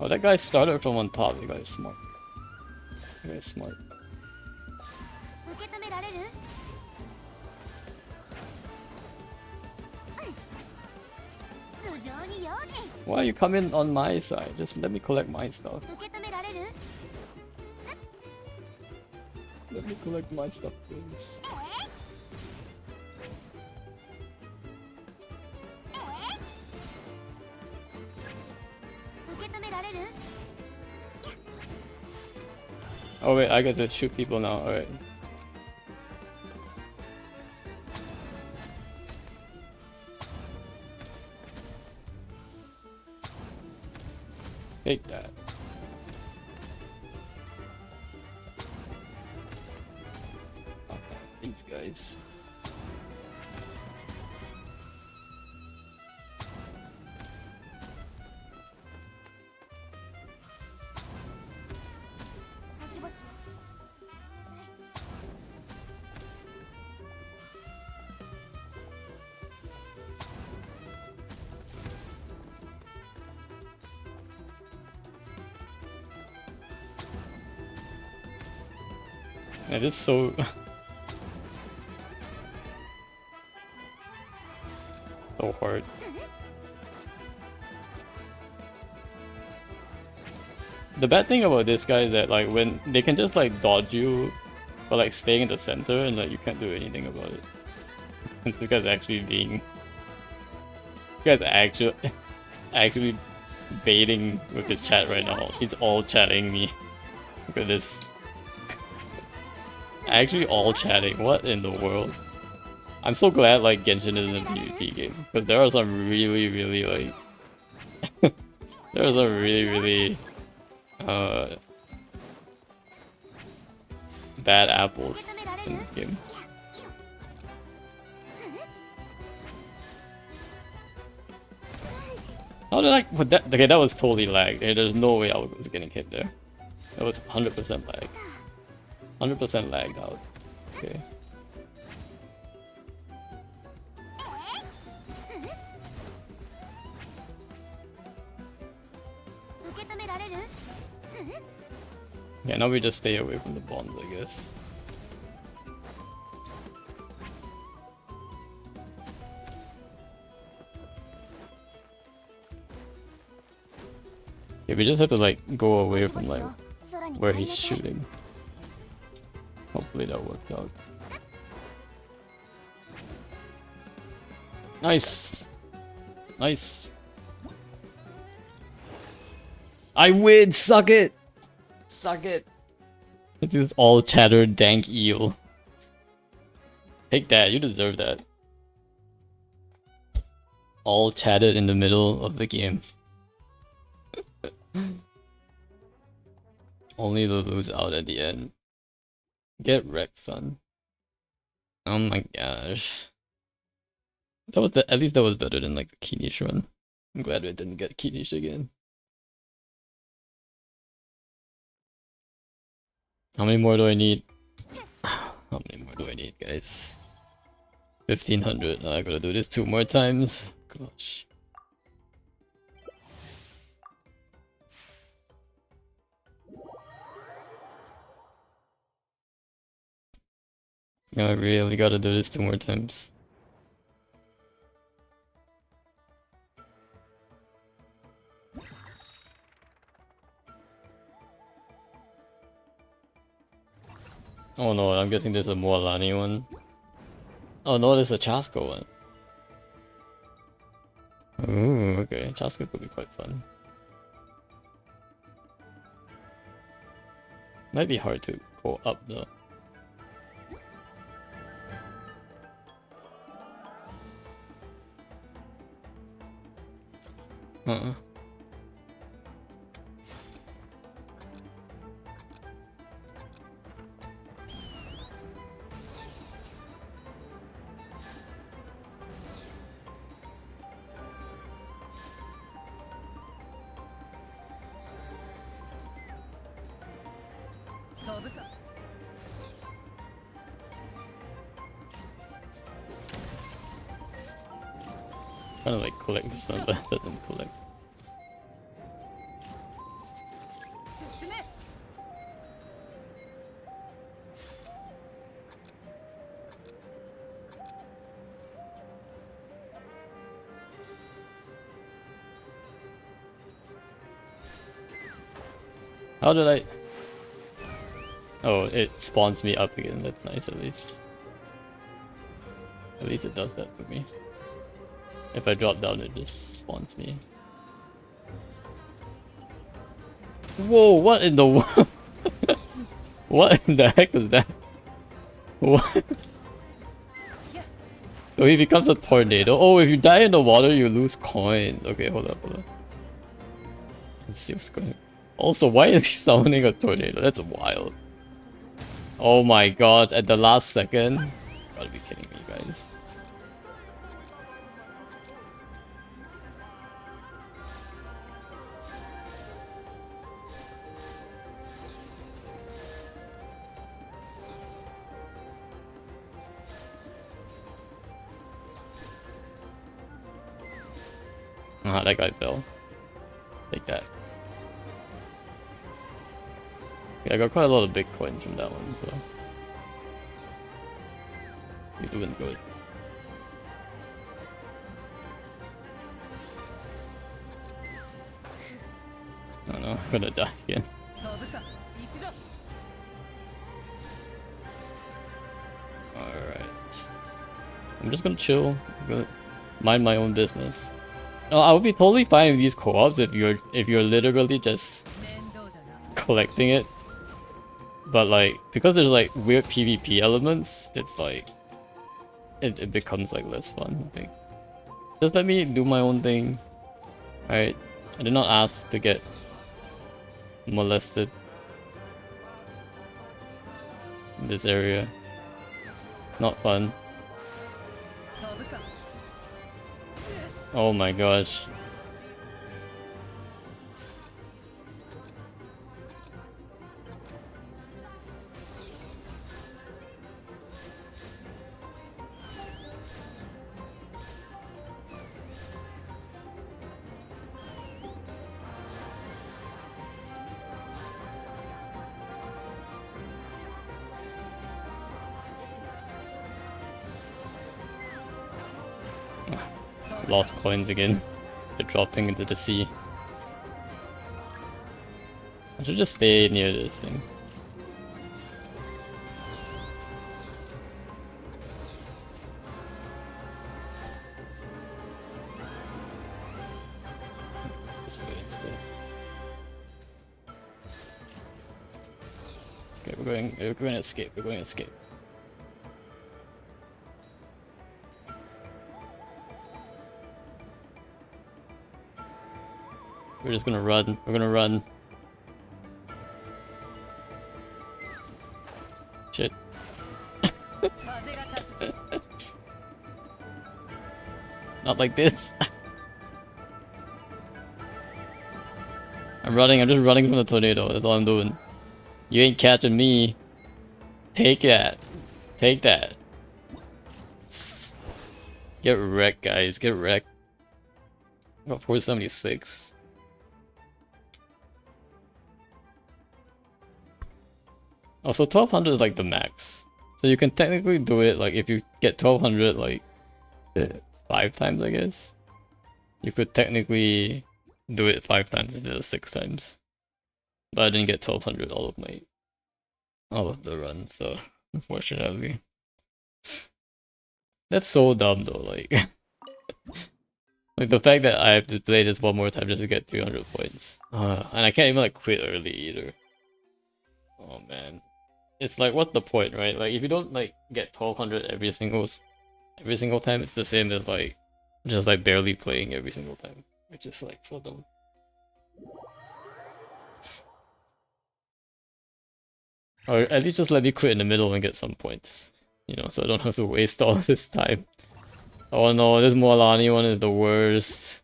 Oh, that guy started from on top. That guy is smart. That guy is smart. Why you coming on my side? Just let me collect my stuff. Let me collect my stuff, please. Oh wait, I got to shoot people now, alright. Take that. these guys. It is so so hard. The bad thing about this guy is that like when they can just like dodge you for like staying in the center and like you can't do anything about it. This guy's actually being this guy's actually baiting with his chat right now. He's all chatting me. Look at this. Actually all chatting. What in the world? I'm so glad like Genshin isn't a PvP game because there are some really like there are some really bad apples in this game. How did I? But that okay? That was totally lag. There's no way I was getting hit there. That was 100% lag. 100% lagged out. Okay. Yeah, now we just stay away from the bombs, I guess. Yeah, we just have to like go away from like where he's shooting. Hopefully that worked out. Nice! Nice! I win! Suck it! Suck it! This is all chatter dank eel. Take that, you deserve that. All chatted in the middle of the game. Only to lose out at the end. Get wrecked, son. Oh my gosh. That was at least that was better than like the Kinish run. I'm glad we didn't get Kinish again. How many more do I need? How many more do I need, guys? 1500. I gotta do this 2 more times. Gosh. I really gotta do this 2 more times. Oh no, I'm guessing there's a Mualani one. Oh no, there's a Chasko one. Ooh, okay. Chasko could be quite fun. Might be hard to go up though. Uh-uh. Trying to like collect this one, but it doesn't collect. How did I? Oh, it spawns me up again. That's nice at least. At least it does that for me. If I drop down, it just spawns me. Whoa, what in the world? What in the heck is that? What? Oh, he becomes a tornado. Oh, if you die in the water, you lose coins. Okay, hold up, hold up. Let's see what's going on. Also, why is he summoning a tornado? That's wild. Oh my god, at the last second. Gotta be kidding me, guys. Ah, that guy fell. Take that. Yeah, I got quite a lot of big coins from that one, so you're doing good. Oh no, I'm gonna die again. Alright. I'm just gonna chill. I'm gonna mind my own business. No, I would be totally fine with these co-ops if you're literally just collecting it. But like, because there's like weird PvP elements, it's like it becomes like less fun, I think. Just let me do my own thing. Alright. I did not ask to get molested in this area. Not fun. Oh my gosh. Lost coins again. They're dropping into the sea. I should just stay near this thing. This way instead. Okay, we're going to escape. We're going to escape. We're just gonna run. We're gonna run. Shit. Not like this. I'm running. I'm just running from the tornado. That's all I'm doing. You ain't catching me. Take that. Take that. Get wrecked, guys. Get wrecked. I got 476. Also, 1200 is like the max. So you can technically do it like if you get 1200 like 5 times, I guess. You could technically do it 5 times instead of 6 times. But I didn't get 1200 all of the run, so unfortunately. That's so dumb though, like like the fact that I have to play this one more time just to get 300 points. And I can't even like quit early either. Oh man. It's like, what's the point, right? Like if you don't like get 1200 every single time, it's the same as like just like barely playing every single time, which is like so dumb. Or at least just let me quit in the middle and get some points, you know, so I don't have to waste all this time. Oh no, this Moalani one is the worst.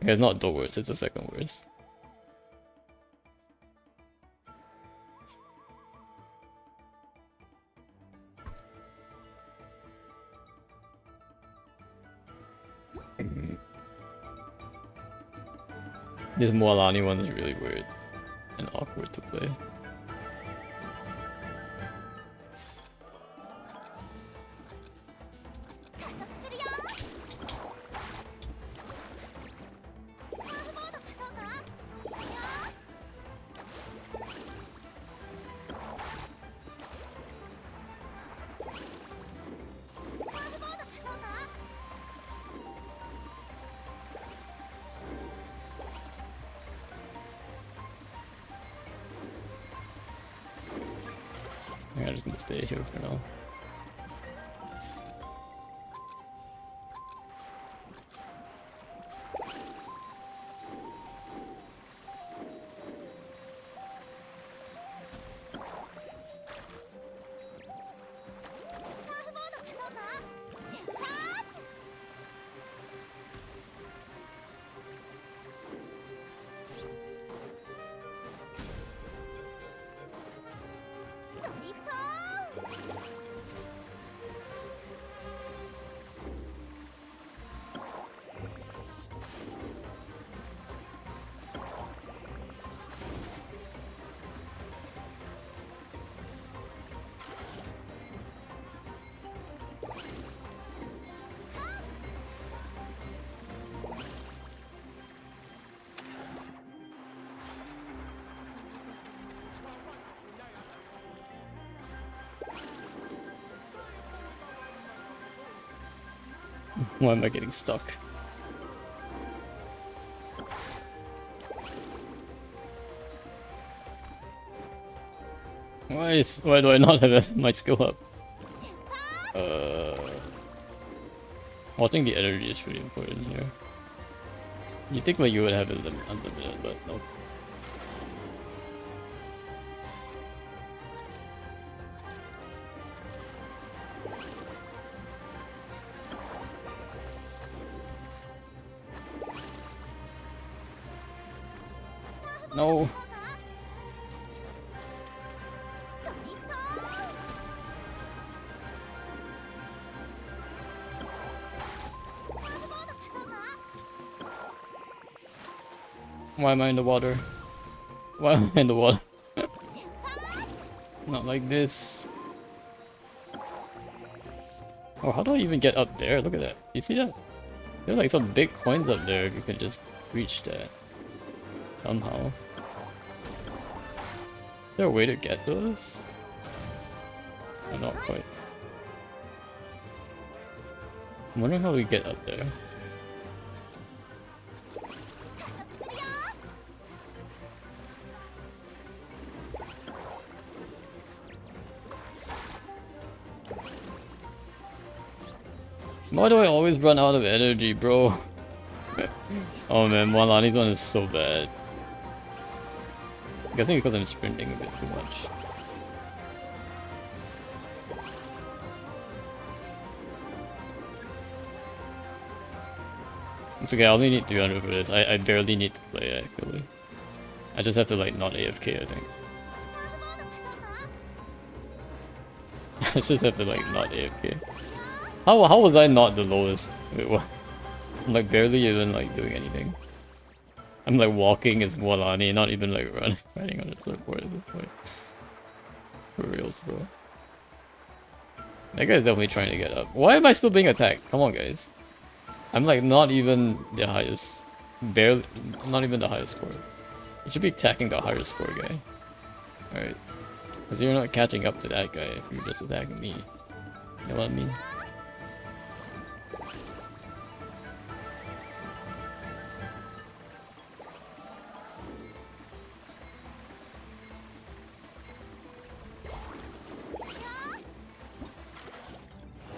Okay, it's not the worst, it's the second worst. This Moalani one is really weird and awkward to play. I'm just gonna stay here for now. Why am I getting stuck? Why do I not have my skill up? Well, I think the energy is really important here. You think like you would have it unlimited, but nope. No. Why am I in the water? Why am I in the water? Not like this. Oh, how do I even get up there? Look at that. You see that? There are like some big coins up there if you could just reach that. Somehow. Is there a way to get those? Or not quite. I'm wondering how we get up there. Why do I always run out of energy, bro? Oh man, Walani's one is so bad. I think because I'm sprinting a bit too much. It's okay, I only need 300 for this. I barely need to play actually. I just have to like not AFK, I think. I just have to like not AFK. How was I not the lowest? Wait, what? I'm like barely even like doing anything. I'm like walking as Walani, not even like riding on a surfboard at this point. For reals, bro. That guy's definitely trying to get up. Why am I still being attacked? Come on, guys. I'm like not even the highest. Barely, not even the highest score. You should be attacking the higher score guy. Alright. Because you're not catching up to that guy if you're just attacking me. You know what I mean?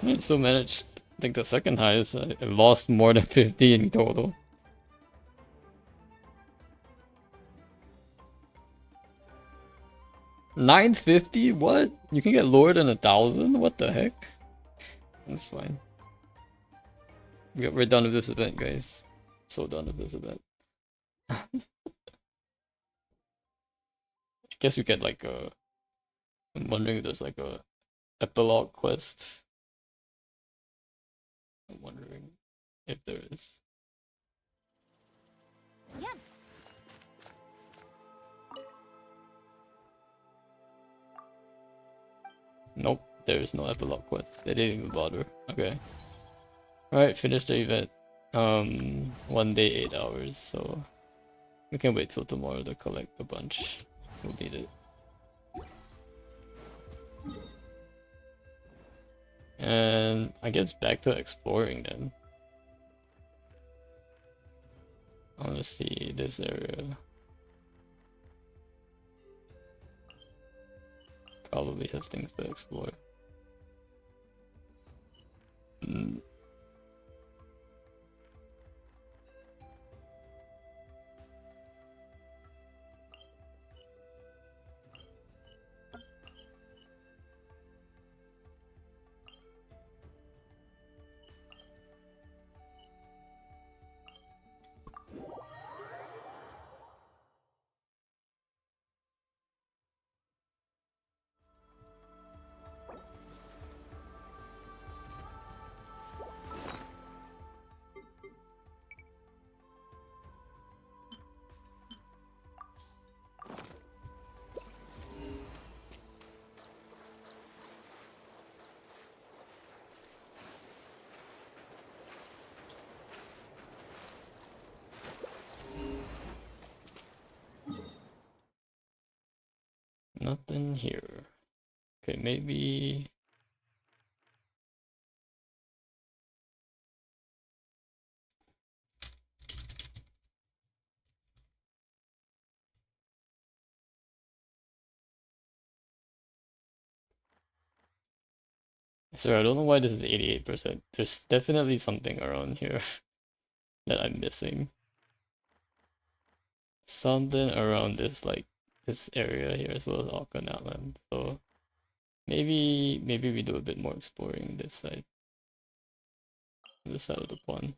I still managed, I think the second highest. I lost more than 50 in total. $950? What? You can get lower than 1,000? What the heck? That's fine. We're done with this event, guys. So done with this event. I guess we get like a... I'm wondering if there's like a epilogue quest. I'm wondering if there is. Yeah. Nope, there is no epilogue quest. They didn't even bother. Okay. Alright, finish the event. 1 day, 8 hours, so we can wait till tomorrow to collect a bunch. We'll need it. And I guess back to exploring then. I wanna see this area. Probably has things to explore. Nothing here. Okay, maybe Sorry, I don't know why this is 88%. There's definitely something around here that I'm missing. Something around this, like, this area here as well as Alkanatland. So maybe we do a bit more exploring this side of the pond.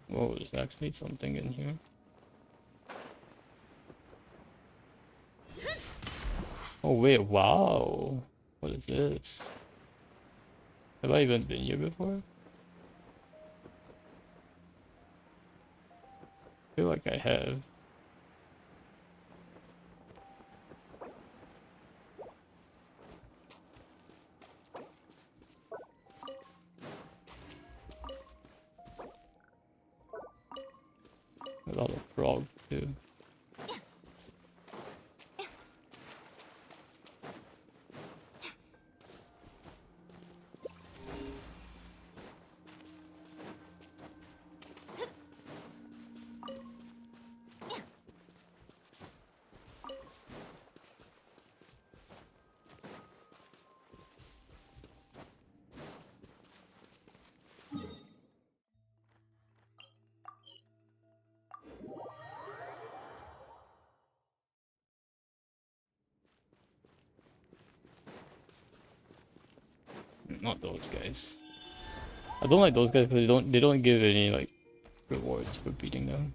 Whoa, there's actually something in here. Oh wait, wow. What is this? Have I even been here before? I feel like I have. A lot of frogs too. Not those guys. I don't like those guys because they don't give any like rewards for beating them.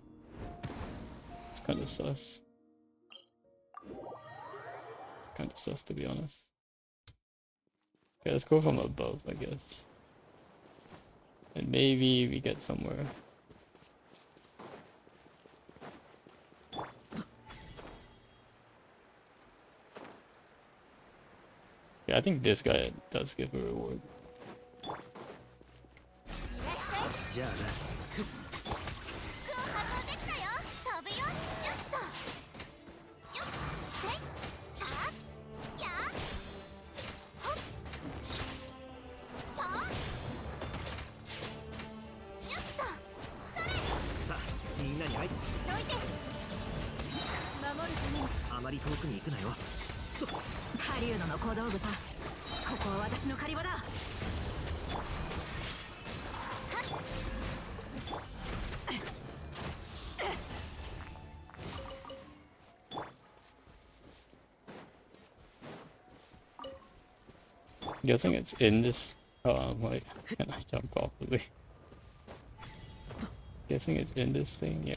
It's kind of sus. Kind of sus to be honest. Okay, let's go from above, I guess. And maybe we get somewhere. Yeah, I think this guy does give a reward. いらっしゃい。じゃあな。服を運んできたよ。飛ぶよ。よっと。よっ。せい。あ。や。ほっ。と。よっと。それ。さあ、みんなに会い。どいて。守るために。あまり遠くに行くなよ。狩人の小道具さ。ここは私の狩り場だ。 Guessing it's in this. Like, can I jump off the way? Guessing it's in this thing, yeah.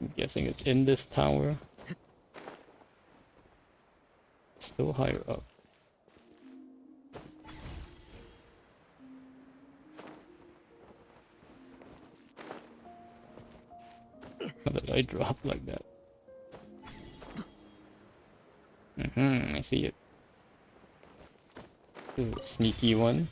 I'm guessing it's in this tower. Still higher up. How did I drop like that? I see it. This is a sneaky one.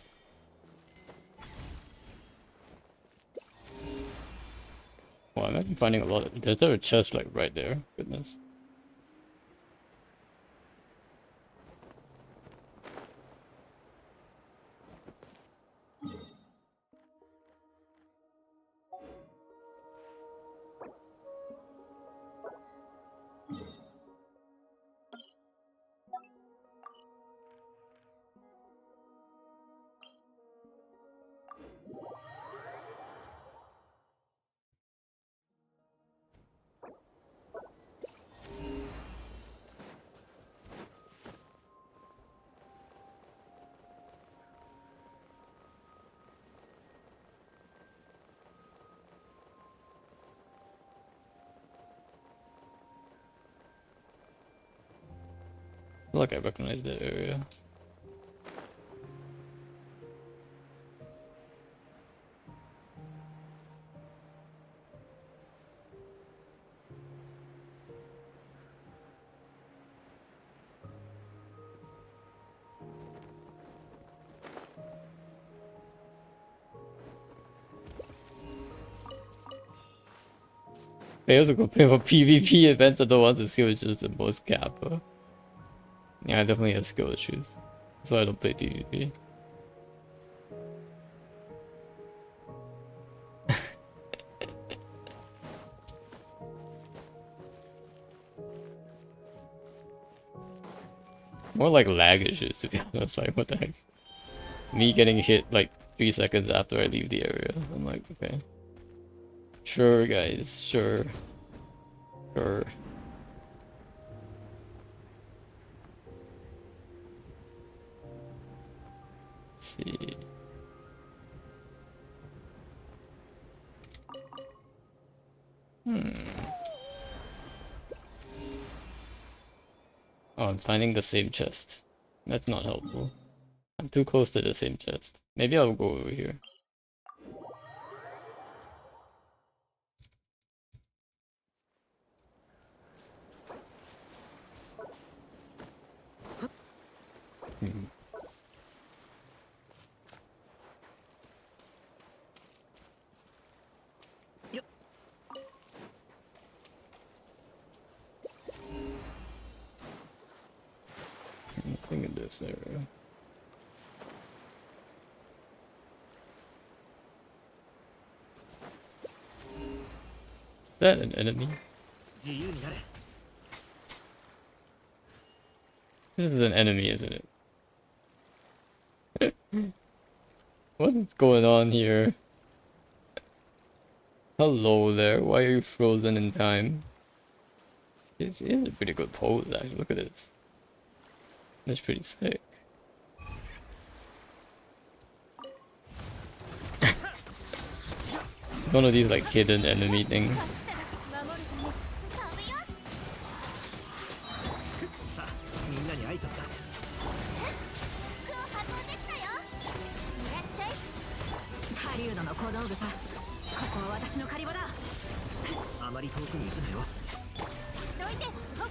Well, I'm actually finding a lot of... There's a chest like right there. Goodness. feel like I recognize that area. They also complain about PvP events are the ones with skill issues the most cap. Yeah, I definitely have skill issues. That's why I don't play PvP. More like lag issues, to be honest. Like, what the heck? Me getting hit like 3 seconds after I leave the area. I'm like, okay. Sure, guys. Sure. Sure. Let's see. Oh, I'm finding the same chest. That's not helpful. I'm too close to the same chest. Maybe I'll go over here. Nothing in this area. Is that an enemy? 自由になれ。 This is an enemy, isn't it? What is going on here? Hello there, why are you frozen in time? It is a pretty good pose, actually. Look at this. That's pretty sick. One of these like hidden enemy things. さあ、みんなに挨拶だ。服を発動できたよ。いらっしゃい。狩人の小道具さ。ここは私の狩り場だ。あまり遠くに行くなよ。どいて。ほっ。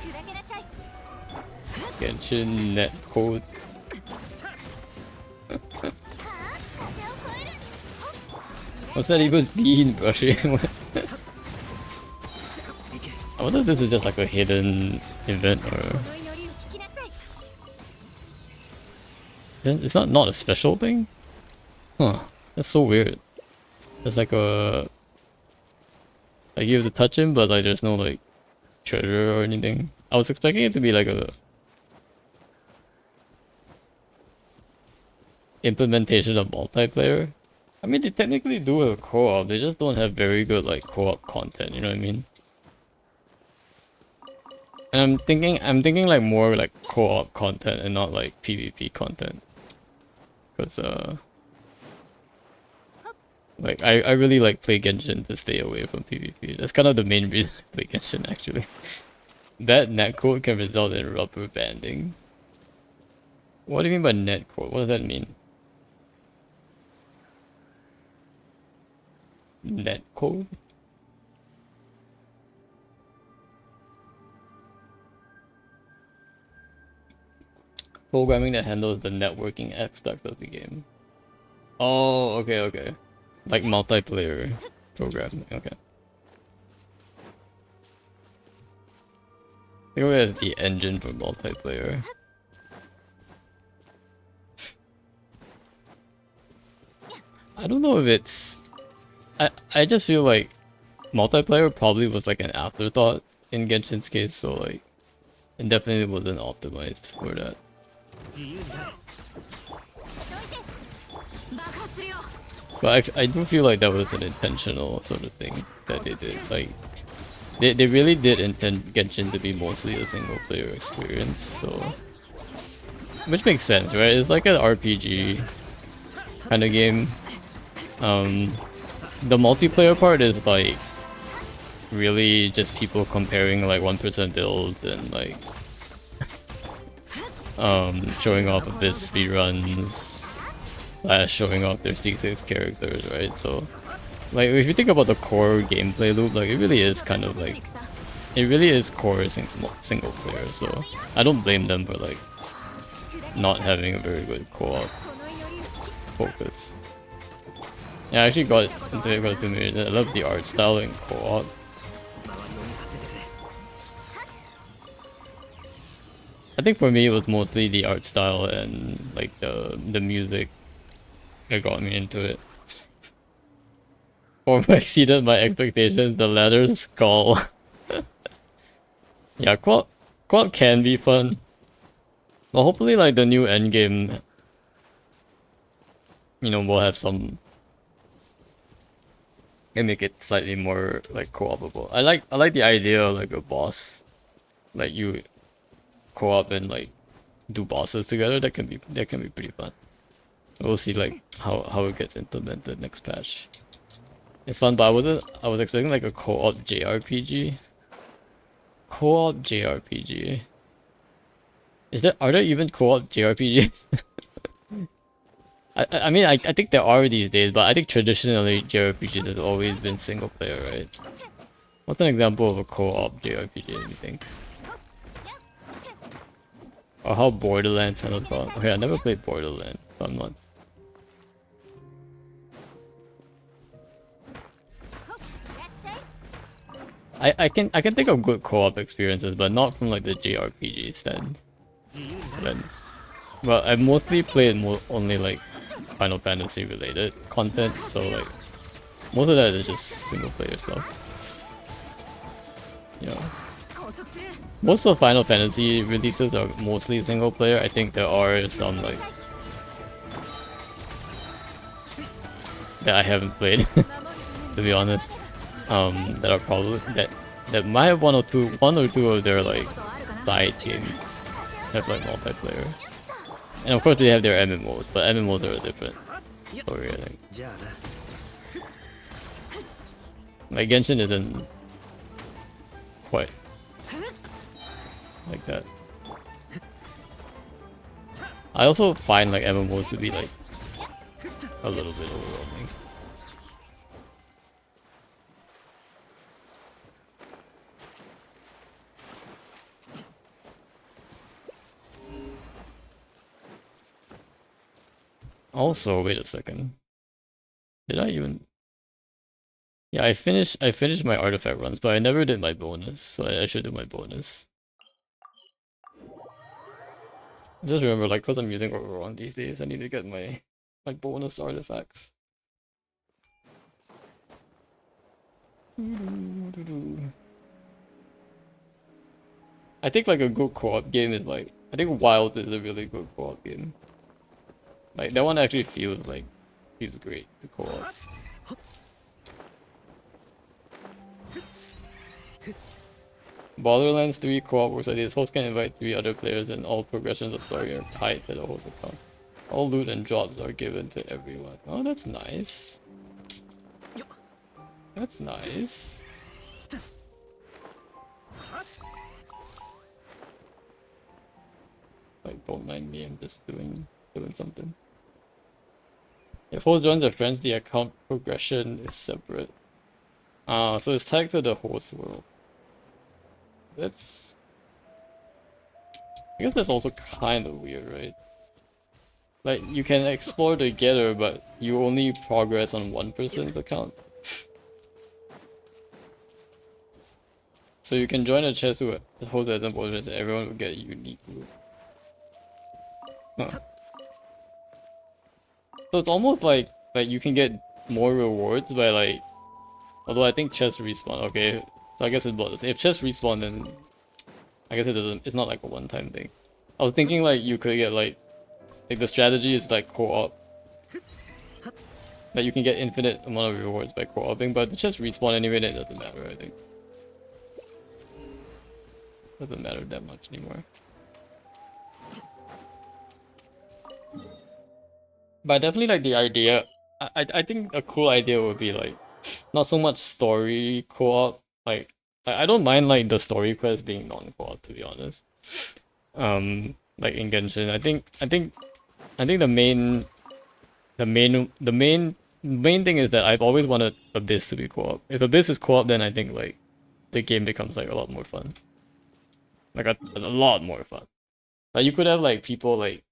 砕けなさい。 Genshin netcode. はあ、風を越える。ほっ。 What's that even mean, Brushing? I wonder if this is just like a hidden event or... この祈りを聞きなさい。 It's not a special thing? Huh. That's so weird. There's like a... Like you have to touch him, but like there's no like treasure or anything. I was expecting it to be like a... implementation of multiplayer. I mean, they technically do have co-op, they just don't have very good like co-op content, you know what I mean? And I'm thinking like more like co-op content and not like PvP content. Cause like I really like play Genshin to stay away from PvP. That's kind of the main reason I play Genshin actually. That netcode can result in rubber banding. What do you mean by netcode? What does that mean? Netcode? Programming that handles the networking aspect of the game. Oh, okay, okay. Like multiplayer programming, okay. I think of it as the engine for multiplayer. I don't know if it's... I just feel like multiplayer probably was like an afterthought in Genshin's case, so like it definitely wasn't optimized for that. 自由になれ。 But I do feel like that was an intentional sort of thing that they did. Like they really did intend Genshin to be mostly a single player experience, so which makes sense, right? It's like an RPG kind of game. The multiplayer part is like really just people comparing like 1% build and like showing off of his speedruns slash showing off their C6 characters, right? So like if you think about the core gameplay loop, like it really is kind of like it really is core single player, so I don't blame them for like not having a very good co-op focus. Yeah, I actually got into it quite a bit. I love the art style in co-op. I think for me it was mostly the art style and like the music that got me into it. Or exceeded my expectations, the letter skull. Yeah, co-op can be fun. But hopefully like the new endgame, you know, will have some and make it slightly more like co-opable. I like the idea of like a boss. Like you co-op and like do bosses together. That can be pretty fun. We'll see like how it gets implemented next patch. It's fun, but I was expecting like a co-op JRPG. Co-op JRPG. Are there even co-op JRPGs? I mean I think there are these days, but I think traditionally JRPGs has always been single player, right? What's an example of a co-op JRPG, anything? Or how Borderlands has gone. Okay, I never played Borderlands, so I'm not. I can think of good co-op experiences, but not from like the JRPG lens. But I've mostly played only like Final Fantasy related content, so like most of that is just single player stuff. Yeah. Most of Final Fantasy releases are mostly single player. I think there are some like that I haven't played, to be honest. That are probably that might have one or two of their like side games have like multiplayer. And of course they have their MMOs, but MMOs are a different story, I think. Like Genshin isn't quite like that. I also find like MMOs to be like a little bit overwhelming. Also, wait a second. Did I even? Yeah, I finished my artifact runs, but I never did my bonus, so I should do my bonus. Just remember, like, cause I'm using Overrun these days, I need to get my bonus artifacts. I think like a good co-op game is like I think Wild is a really good co-op game. Like that one actually feels great to co-op. Borderlands 3 co-op works like this. Host can invite 3 other players and all progressions of story are tied to the host account. All loot and drops are given to everyone. Oh, that's nice. That's nice. Like, don't mind me, I'm just doing something. If host joins their friends, the account progression is separate. So it's tagged to the host world. That's... I guess that's also kind of weird, right? Like, you can explore together, but you only progress on one person's account. So you can join a chest who holds at the and everyone will get unique loot. Huh. So it's almost like you can get more rewards by like... Although I think chests respawn, okay. So I guess it's bonus. If chests respawn, then I guess it's not like a one-time thing. I was thinking like you could get like the strategy is like co-op. That you can get infinite amount of rewards by co-oping, but the chests respawn anyway, then it doesn't matter, I think. Doesn't matter that much anymore. But I definitely like the idea. I think a cool idea would be like not so much story co-op, I don't mind like the story quest being non-co-op, to be honest. Like in Genshin, I think the main thing is that I've always wanted Abyss to be co-op. If Abyss is co-op, then I think like the game becomes like a lot more fun. Like a lot more fun. Like you could have like people like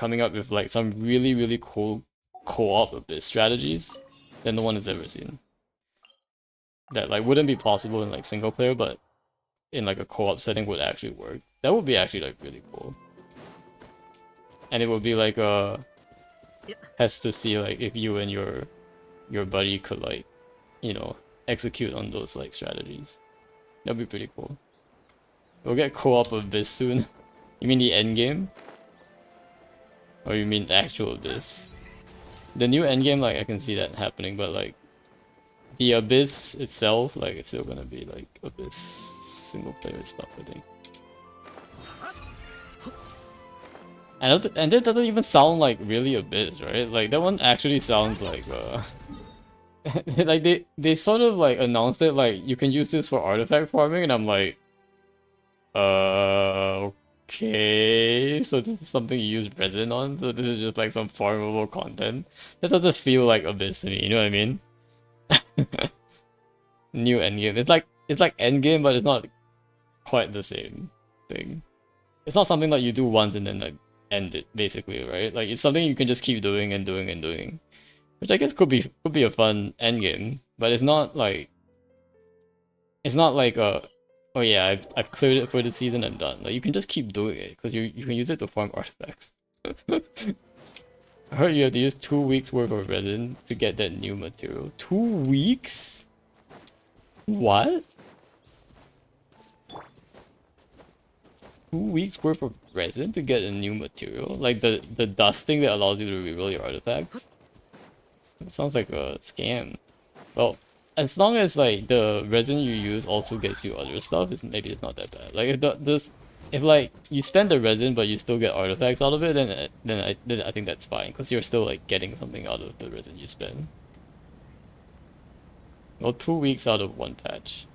coming up with like some really really cool co-op Abyss strategies that no one has ever seen. That like wouldn't be possible in like single player, but in like a co-op setting would actually work. That would be actually like really cool. And it would be like has to see like if you and your buddy could like, you know, execute on those like strategies. That'd be pretty cool. We'll get co-op Abyss soon. You mean the end game? Or you mean the actual Abyss? The new end game, like I can see that happening, but like the Abyss itself, like it's still gonna be like Abyss single player stuff, I think. And that doesn't even sound like really Abyss, right? Like that one actually sounds like like they sort of like announced it like you can use this for artifact farming, and I'm like, okay, so this is something you use resin on, so this is just like some farmable content. That doesn't feel like Abyss to me, you know what I mean? New endgame. It's like endgame, but it's not quite the same thing. It's not something that you do once and then like end it, basically, right? Like it's something you can just keep doing and doing and doing. Which I guess could be a fun endgame, but it's not like oh yeah, I've cleared it for the season, I'm done. Like you can just keep doing it because you can use it to farm artifacts. I heard you have to use 2 weeks worth of resin to get that new material. 2 weeks? What? 2 weeks worth of resin to get a new material? Like the dusting that allows you to reroll your artifacts? It sounds like a scam. Well, as long as like the resin you use also gets you other stuff, maybe it's not that bad. Like if like you spend the resin but you still get artifacts out of it, then I think that's fine because you're still like getting something out of the resin you spend. Well, 2 weeks out of one patch.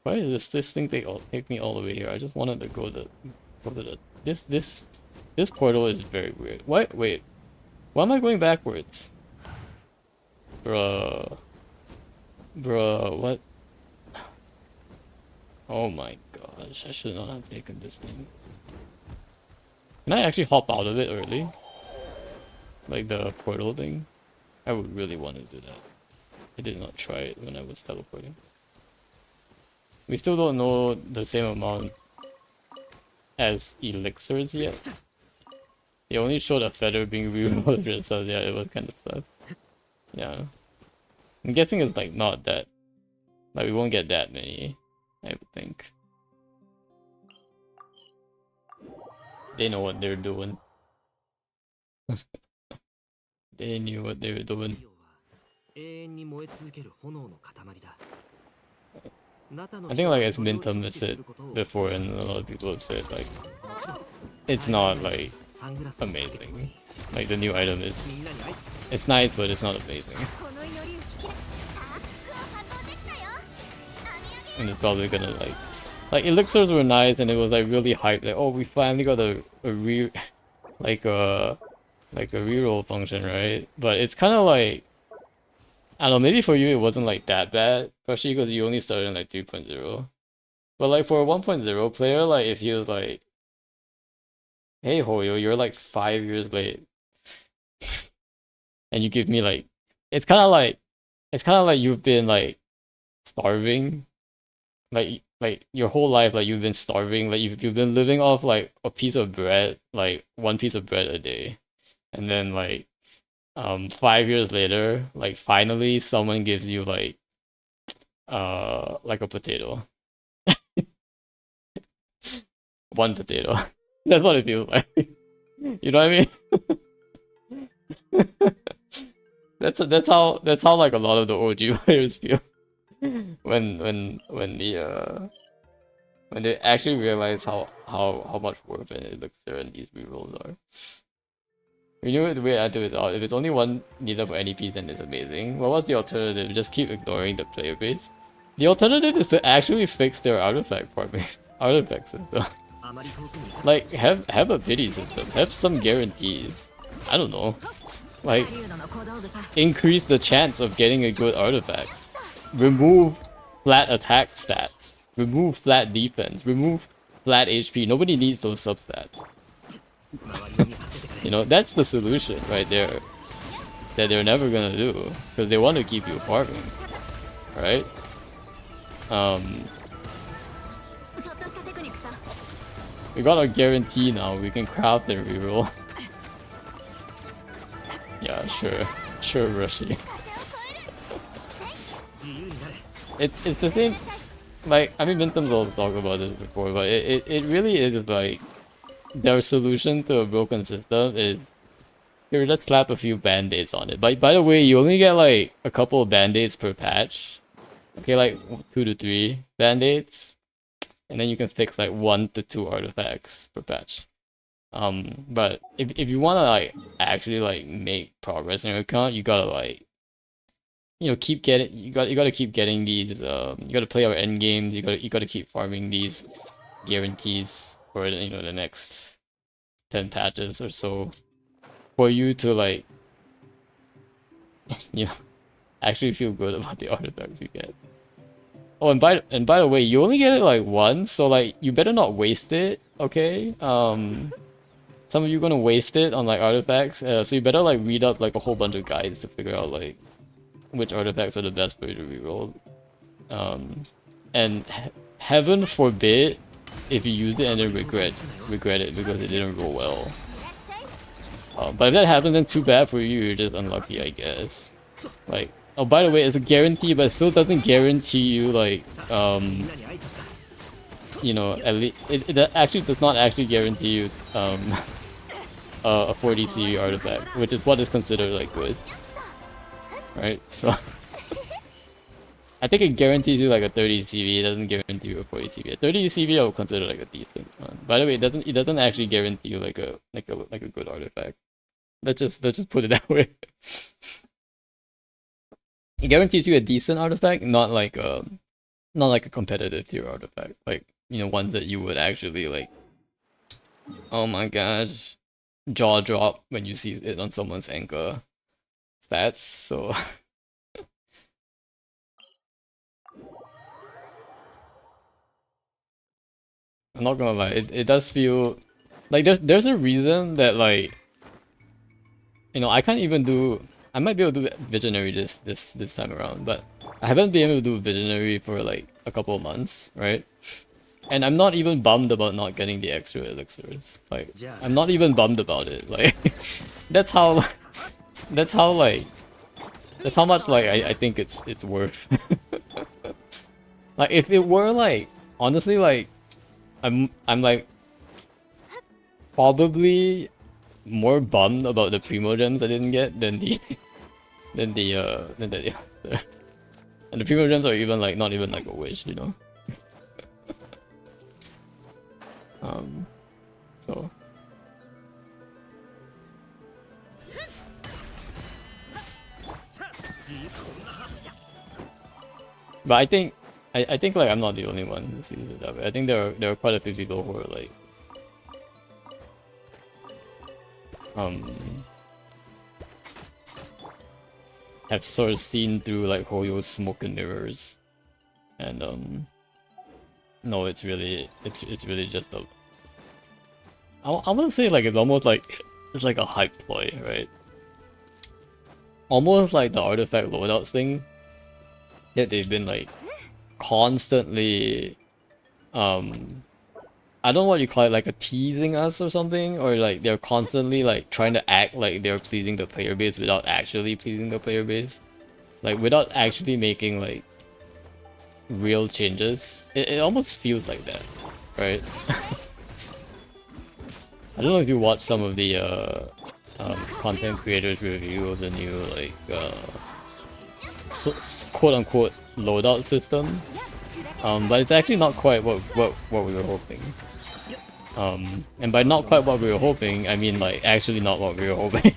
Why does this thing take me all the way here? I just wanted to go to the this portal is very weird. Why wait? Why am I going backwards? Bruh. Bruh, what? Oh my gosh, I should not have taken this thing. Can I actually hop out of it early? Like the portal thing? I would really want to do that. I did not try it when I was teleporting. We still don't know the same amount as elixirs yet. They only showed a feather being rerolled, so yeah, it was kind of sad. Yeah. I'm guessing it's like not that. Like we won't get that many, I would think. They know what they're doing. They knew what they were doing. I think like as Mintum has said before, and a lot of people have said like it's not like amazing. Like the new item it's nice, but it's not amazing. And it's probably gonna like elixirs were nice, and it was like really hyped. Like oh, we finally got a like a reroll function, right? But it's kind of like I don't know. Maybe for you it wasn't like that bad, especially because you only started in like 3.0. But like for a 1.0 player, like if you like, hey Hoyo, you're like 5 years late, and you give me like, it's kind of like you've been like starving, like your whole life, like you've been starving, like you've been living off like a piece of bread, like one piece of bread a day, and then like 5 years later, like finally someone gives you like a potato. One potato. That's what it feels like. You know what I mean? That's how like a lot of the OG players feel when they actually realize how much worth an elixir and these rerolls are. You know the way I do it out. If it's only one needed for any piece, then it's amazing. Well, what's the alternative? Just keep ignoring the player base. The alternative is to actually fix their artifact farming artifact system. あまり遠くに行か Like have a pity system. Have some guarantees. I don't know. Like 竜の小道具さ increase the chance of getting a good artifact. Remove flat attack stats. Remove flat defense. Remove flat HP. Nobody needs those substats. 周りを見張っててくれ You know, that's the solution right there. That they're never gonna do. Because they want to keep you farming. Right? ちょっとしたテクニックさ We got our guarantee now. We can craft and reroll. Yeah, sure. Sure, Rushy. 自由になれ It's the same. Like, I mean, Vinton's also talked about this before, but it really is like their solution to a broken system is here, let's slap a few band-aids on it. By the way, you only get like a couple of band-aids per patch. Okay, like 2 to 3 band-aids. And then you can fix like 1 to 2 artifacts per patch. But if you wanna like actually like make progress in your account, you gotta like keep getting you gotta keep getting these you gotta play our end games, you gotta keep farming these guarantees for the next 10 patches or so for you to like actually feel good about the artifacts you get. Oh, and by the way, you only get it like once, so like you better not waste it, okay? Some of you gonna waste it on like artifacts, so you better like read up like a whole bunch of guides to figure out like which artifacts are the best for you to reroll. And heaven forbid if you use it and then regret it because it didn't roll well. いらっしゃい But if that happens, then too bad for you. You're just unlucky, I guess. Like, oh, by the way, it's a guarantee, but it still doesn't guarantee you like みんなに挨拶だ at least it actually does not actually guarantee you a 40 CV artifact, which is what is considered like good, right? So I think it guarantees you like a 30 CV. It doesn't guarantee you a 40 CV. A 30 CV I would consider like a decent one. By the way, it doesn't actually guarantee you like a good artifact. Let's just put it that way. It guarantees you a decent artifact, not like a competitive tier artifact. Like, ones that you would actually like, oh my gosh, jaw drop when you see it on someone's anchor stats. So I'm not gonna lie, it does feel like there's a reason that like I can't even do. I might be able to do Visionary this time around, but I haven't been able to do Visionary for like a couple of months, right? And I'm not even bummed about not getting the extra elixirs. Like, I'm not even bummed about it. Like, that's how much like I think it's worth. Like, if it were like honestly like I'm like probably more bummed about the primo gems I didn't get than the and the primo gems are even like not even like a wish, so but I think like I'm not the only one who sees it that way. I think there are quite a few people who are like have sort of seen through like Hoyo's smoke and mirrors, and no, it's really just a. I want to say like it's almost like it's like a hype ploy, right? Almost like the artifact loadouts thing that they've been like constantly, I don't know what you call it, like a teasing us or something, or like they're constantly like trying to act like they're pleasing the player base without actually pleasing the player base, like without actually making like real changes. It almost feels like that, right? I don't know if you watched some of the content creators review of the new like quote unquote loadout system, but it's actually not quite what we were hoping. And by not quite what we were hoping, I mean like actually not what we were hoping.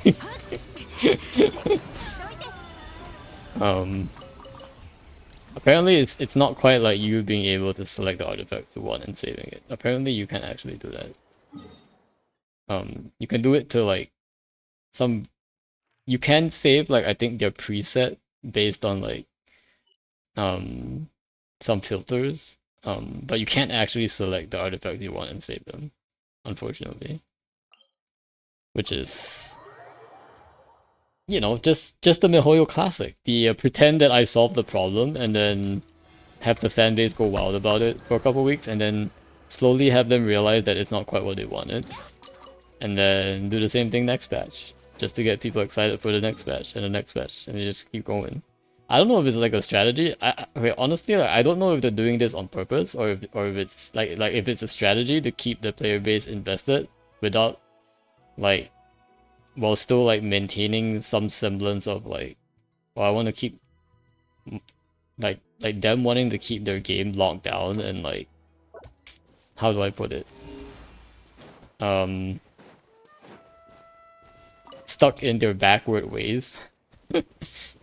Apparently it's not quite like you being able to select the artifact you want and saving it. Apparently you can actually do that. You can do it to like some. You can save like I think their preset based on like some filters. But you can't actually select the artifact you want and save them, unfortunately. Which is, you know, just the MiHoYo classic. The pretend that I solved the problem and then have the fan base go wild about it for a couple weeks and then slowly have them realize that it's not quite what they wanted. And then do the same thing next patch. Just to get people excited for the next patch and the next patch. And they just keep going. I don't know if it's like a strategy. Okay, honestly, like, I don't know if they're doing this on purpose or if it's like if it's a strategy to keep the player base invested without like while still like maintaining some semblance of like, well, I want to keep like them wanting to keep their game locked down and like, how do I put it? Stuck in their backward ways,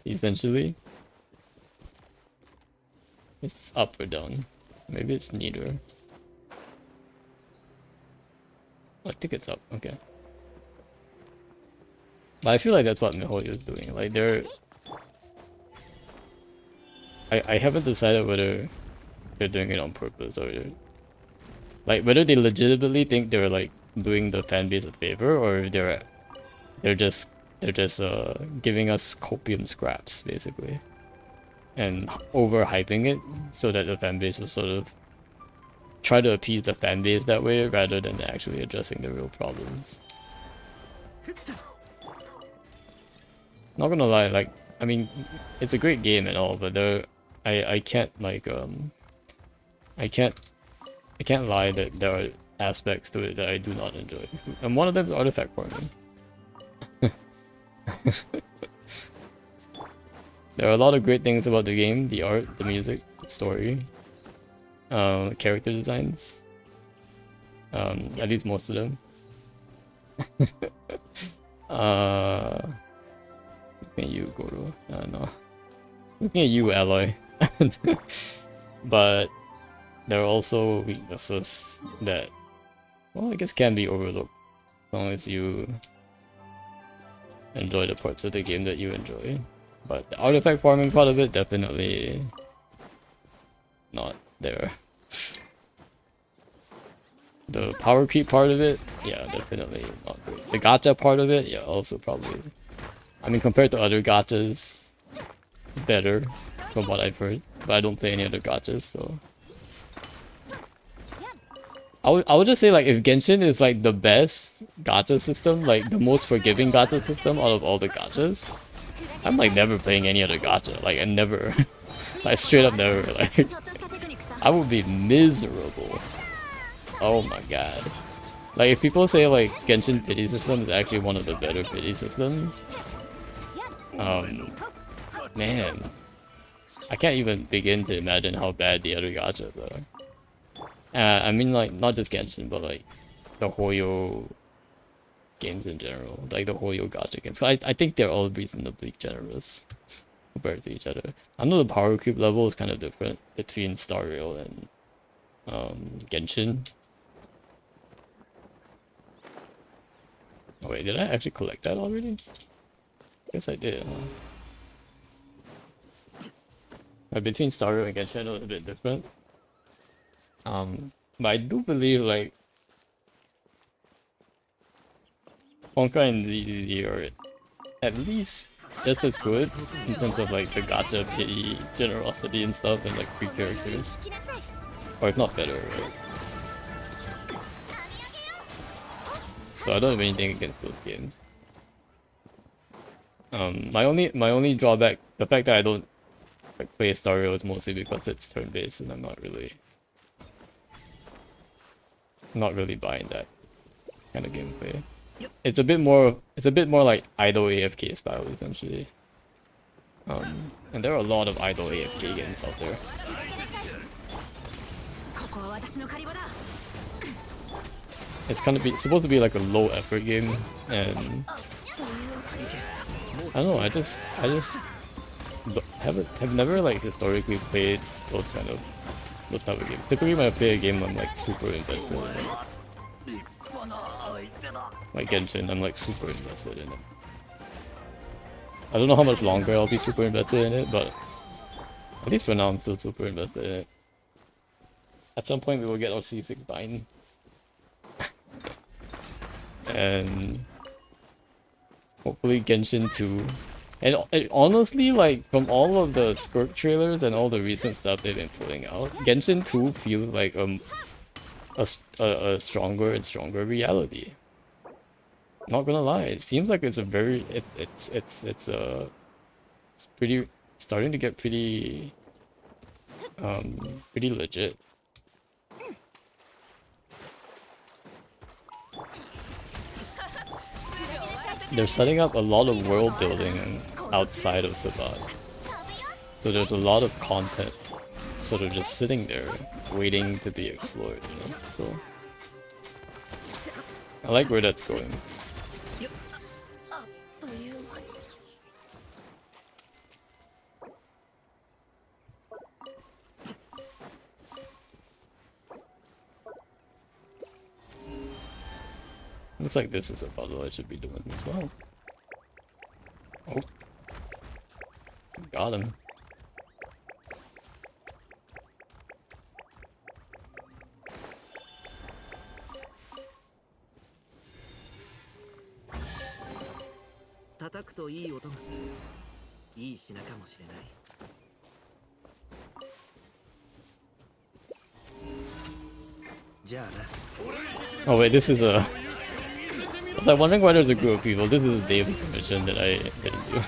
essentially. Is this up or down? Maybe it's neither. I think it's up. Okay. But I feel like that's what MiHoYo is doing. Like they're. I haven't decided whether they're doing it on purpose or like whether they legitimately think they're like doing the fan base a favor or if they're just giving us copium scraps basically and overhyping it so that the fan base will sort of try to appease the fan base that way rather than actually addressing the real problems. Not gonna lie, like I mean it's a great game and all, but I can't like I can't lie that there are aspects to it that I do not enjoy. And one of them is artifact farming. There are a lot of great things about the game, the art, the music, the story, character designs. At least most of them. Looking at you, Goro. No. Looking at you, Alloy. But there are also weaknesses that, well, I guess can be overlooked as long as you enjoy the parts of the game that you enjoy. But the artifact farming part of it, definitely not there. The power creep part of it, yeah, definitely not great. The gacha part of it, yeah, also probably. I mean, compared to other gachas, better from what I've heard. But I don't play any other gachas, so. I would just say like if Genshin is like the best gacha system, like the most forgiving gacha system out of all the gachas, I'm like never playing any other gacha. Like I never, like straight up never. Like I would be miserable. Oh my god. Like if people say like Genshin pity system is actually one of the better pity systems, man, I can't even begin to imagine how bad the other gachas are. I mean like not just Genshin, but like the Hoyo games in general, like the Hoyo gacha games. So I think they're all reasonably generous compared to each other. I know the power creep level is kind of different between Star Rail and Genshin. Oh wait, did I actually collect that already? Guess I did. Between Star Rail and Genshin, I know it's a bit different. But I do believe like Honkai and ZZZ are at least just as good in terms of like the gacha pity, generosity and stuff and like free characters. Or if not better, right? So I don't have anything against those games. My only drawback, the fact that I don't like play Star Rail is mostly because it's turn-based and I'm not really buying that kind of gameplay. It's a bit more like idle AFK style essentially. And there are a lot of idle AFK games out there. it's kind of supposed to be like a low effort game, and I don't know. Have never like historically played those type of games. Typically, when I play a game, I'm like super invested in it. Like Genshin, I'm like super invested in it. I don't know how much longer I'll be super invested in it, but at least for now, I'm still super invested in it. At some point, we will get our C6 bind. And hopefully Genshin 2. And honestly, like, from all of the Squirk trailers and all the recent stuff they've been putting out, Genshin 2 feels like a stronger and stronger reality. Not gonna lie, it seems like it's a very it's pretty starting to get pretty legit. They're setting up a lot of world building outside of the bot. So there's a lot of content sort of just sitting there waiting to be explored, you know? So I like where that's going. Looks like this is a puzzle I should be doing as well. Oh. Got him. Oh wait, this is a... I was like wondering why there's a group of people. This is a daily commission that I didn't do.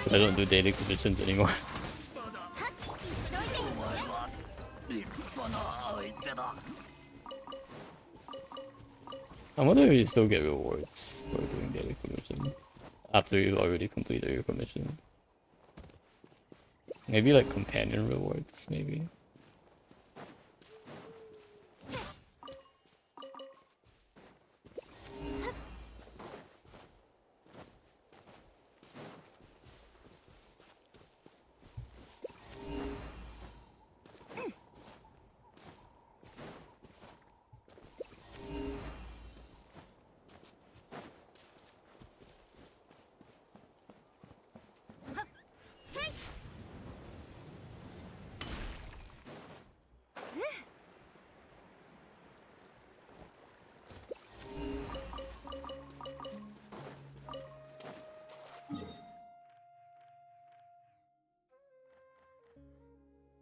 But I don't do daily commissions anymore. I wonder if you still get rewards for doing daily commission after you've already completed your commission. Maybe like companion rewards, maybe.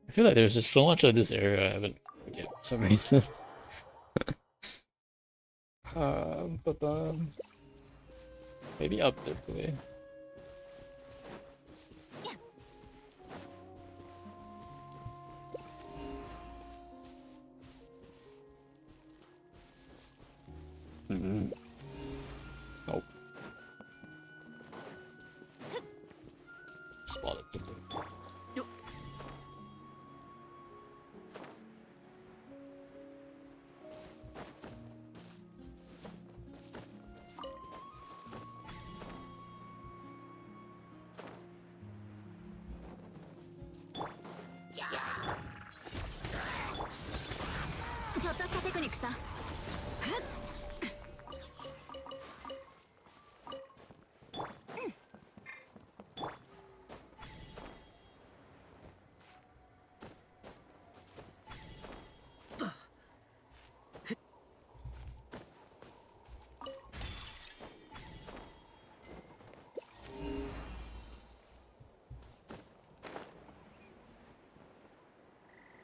I feel like there's just so much of this area I haven't forget for some reason. But maybe up this way. Nope. Spotted something.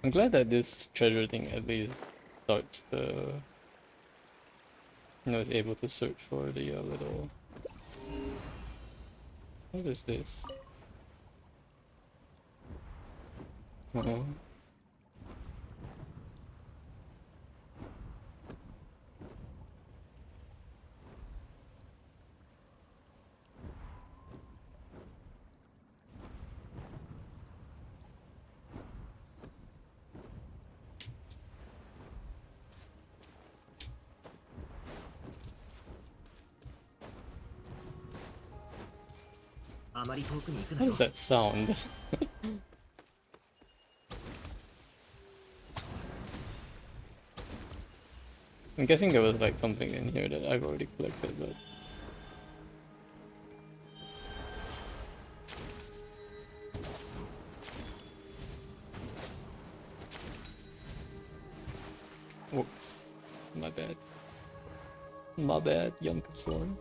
I'm glad that this treasure thing at least starts the... You know, is able to search for the little... What is this? Uh-oh. あまり遠くに行くな How よ does that sound? I'm guessing there was like something in here that I've already collected, but whoops. My bad. My bad, young Kasori.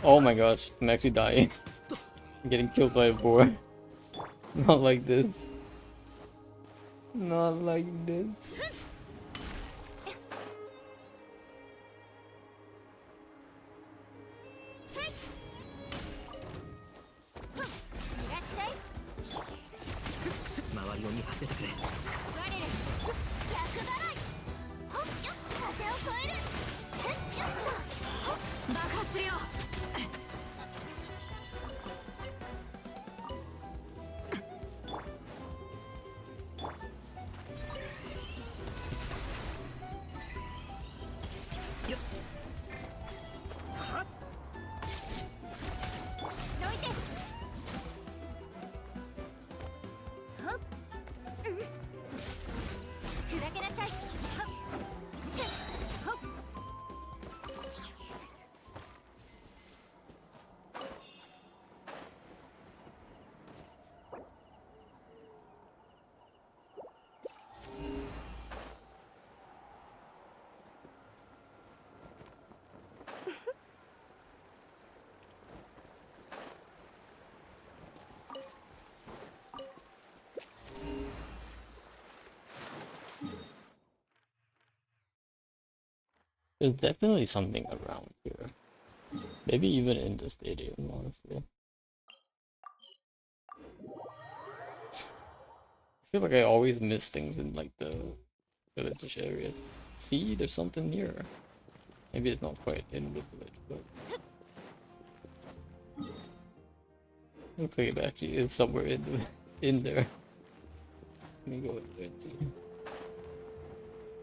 Oh my gosh, I'm actually dying. I'm getting killed by a boar. Not like this. Not like this. いらっしゃい。周りを見張っててくれ我らに祝逆払い。ほっよっ風を越える。ふっよっと。ほっ爆発するよ。どいて。ほっ。うん。砕けなさい。ほっ。てほっ。There's definitely something around here. Maybe even in the stadium, honestly. I feel like I always miss things in like the village areas. See, there's something here. Maybe it's not quite in the village, but looks like it actually is somewhere in there. Let me go in there and see.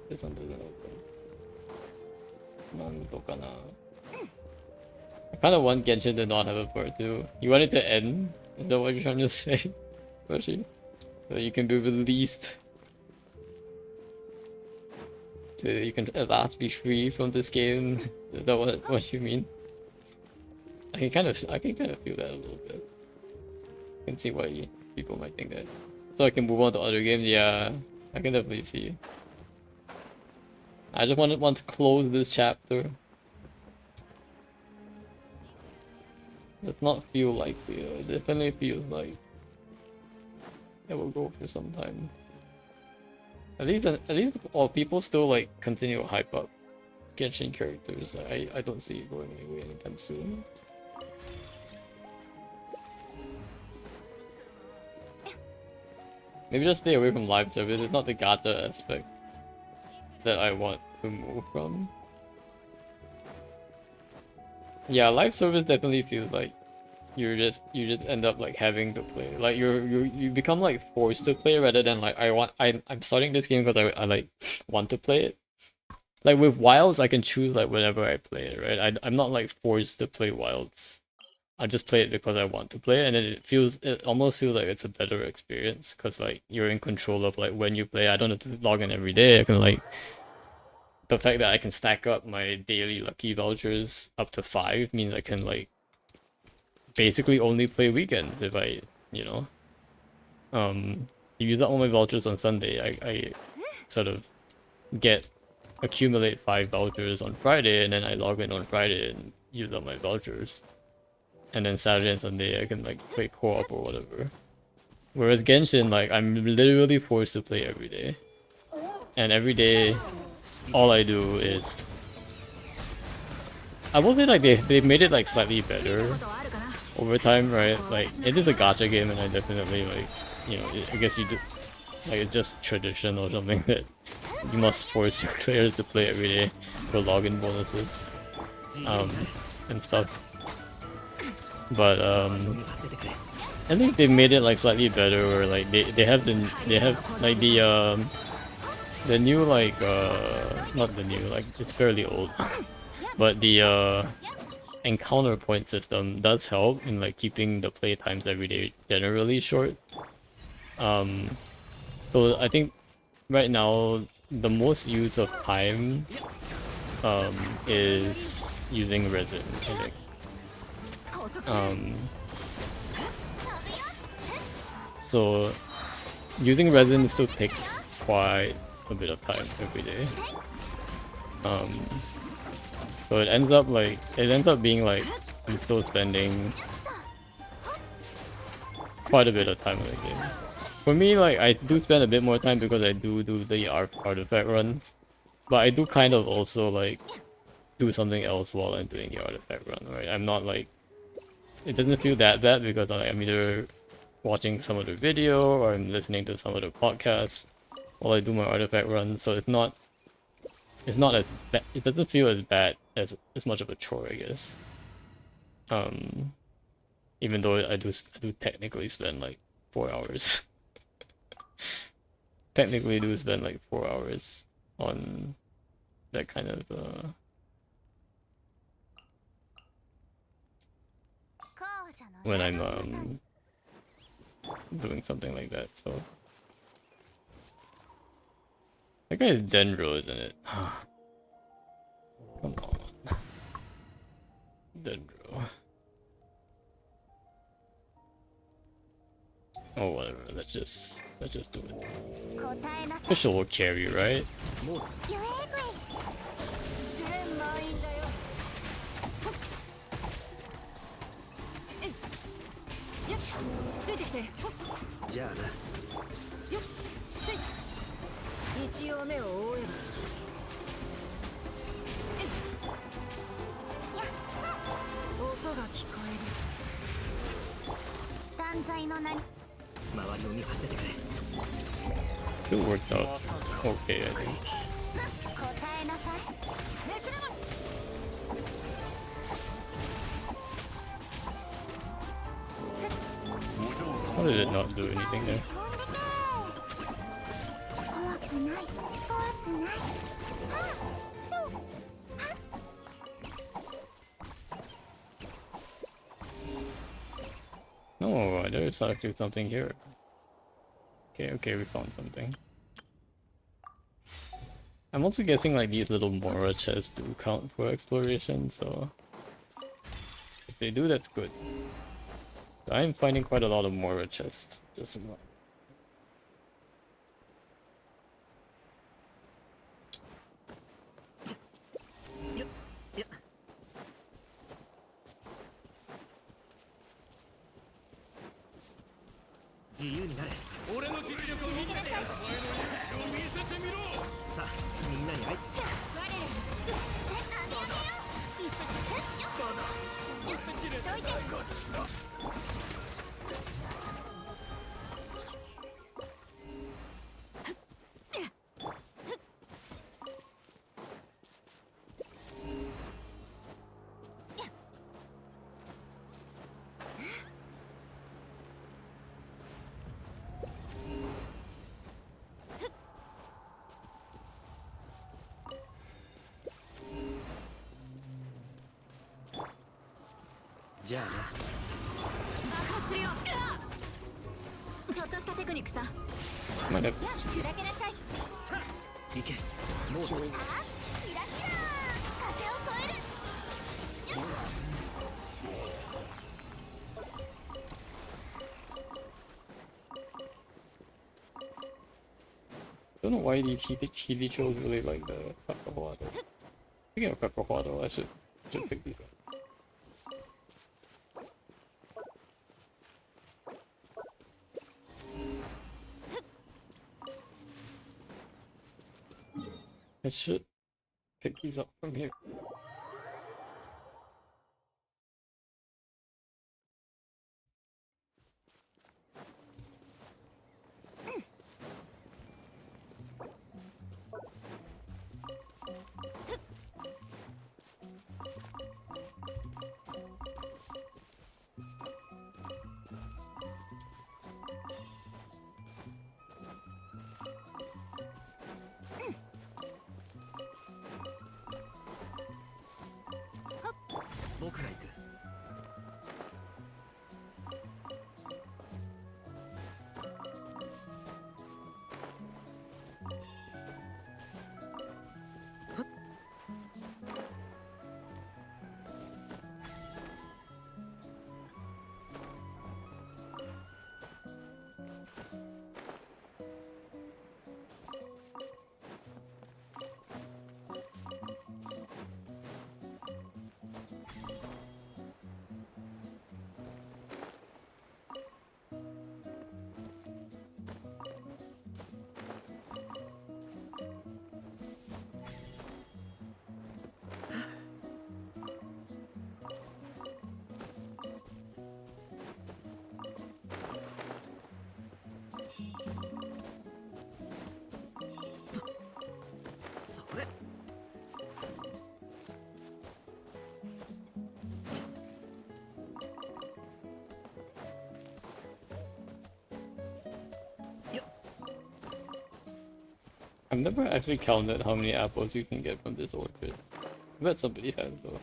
This one doesn't open. I kind of want Genshin to not have a part 2. You want it to end? Is that what you're trying to say, Roshi? So you can be released. So you can at last be free from this game. Is that what you mean? I can kind of feel that a little bit. I can see why people might think that. So I can move on to other games. Yeah, I can definitely see. I just want to close this chapter. Does not feel like it definitely feels like it will go for some time. At least all people still like continue to hype up Genshin characters. I don't see it going away anytime soon. Maybe just stay away from live service. It's not the gacha aspect that I want to move from. Yeah, live service definitely feels like you just end up like having to play. Like you become like forced to play rather than like I'm starting this game because I like want to play it. Like with Wilds I can choose like whenever I play it, right? I'm not like forced to play Wilds. I just play it because I want to play it, and then it almost feels like it's a better experience because like you're in control of like when you play. I don't have to log in every day. I can like the fact that I can stack up my daily lucky vouchers up to 5 means I can like basically only play weekends if I, use up all my vouchers on Sunday. I sort of accumulate 5 vouchers on Friday, and then I log in on Friday and use up my vouchers. And then Saturday and Sunday I can like play co-op or whatever. Whereas Genshin, like I'm literally forced to play every day. And every day all I do is I will say like they made it like slightly better over time, right? Like it is a gacha game, and I definitely like, I guess you do like it's just tradition or something that you must force your players to play every day for login bonuses, and stuff. But I think they made it like slightly better, or like they have like the new like not the new, like it's fairly old, but the encounter point system does help in like keeping the play times every day generally short. So I think right now the most use of time is using resin, I think. So using resin still takes quite a bit of time every day. So it ends up being like I'm still spending quite a bit of time in the game. For me, like I do spend a bit more time because I do the artifact runs, but I do kind of also like do something else while I'm doing the artifact run, right? I'm not like, it doesn't feel that bad because I'm either watching some other video or I'm listening to some other podcast while I do my artifact run, so it's not as bad. It doesn't feel as bad as much of a chore, I guess. Even though I do technically spend like 4 hours. Technically do spend like 4 hours on that kind of when I'm doing something like that. So that guy is Dendro, isn't it? Come on, Dendro. Oh, whatever. Let's just do it. Official will carry, right? It worked out okay, I think. How did it not do anything there? No, there's actually something here. Okay, we found something. I'm also guessing like these little Mora chests do count for exploration, so if they do, that's good. I'm finding quite a lot of Mora chests. Just about. Might have don't know why these Chili Chos really like the pepper water. Speaking of pepper water, I should pick these up. I should pick these up from here. 僕が行く。それ。I've never actually counted how many apples you can get from this orchard. I bet somebody has though.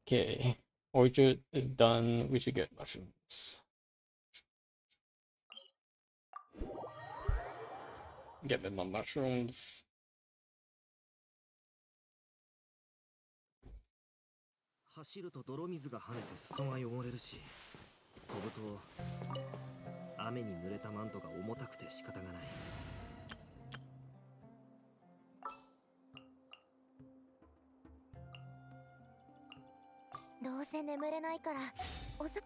Okay, orchard is done. We should get mushrooms. Get me my mushrooms. 走ると泥水が跳ねて裾が汚れるし、飛ぶと雨に濡れたマントが重たくて仕方がない。どうせ眠れないからおさ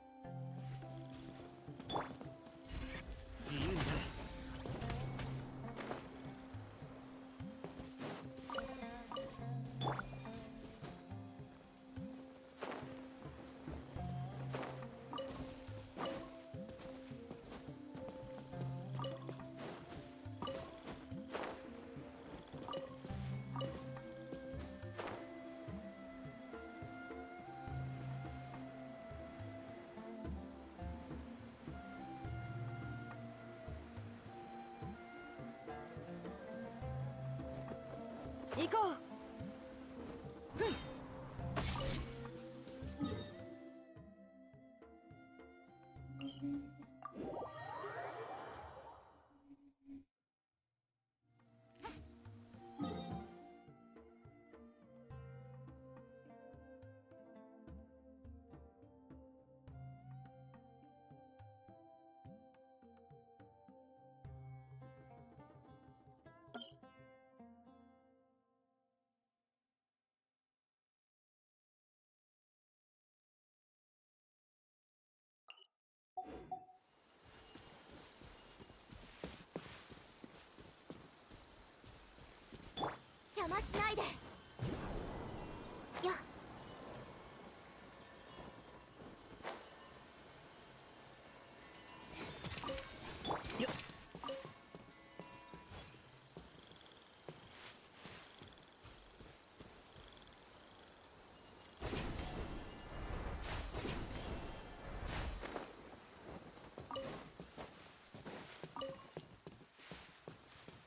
自由になれ。行こう。邪魔しないで。よっ。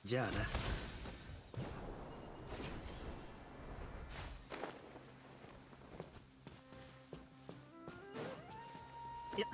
じゃあな。いや。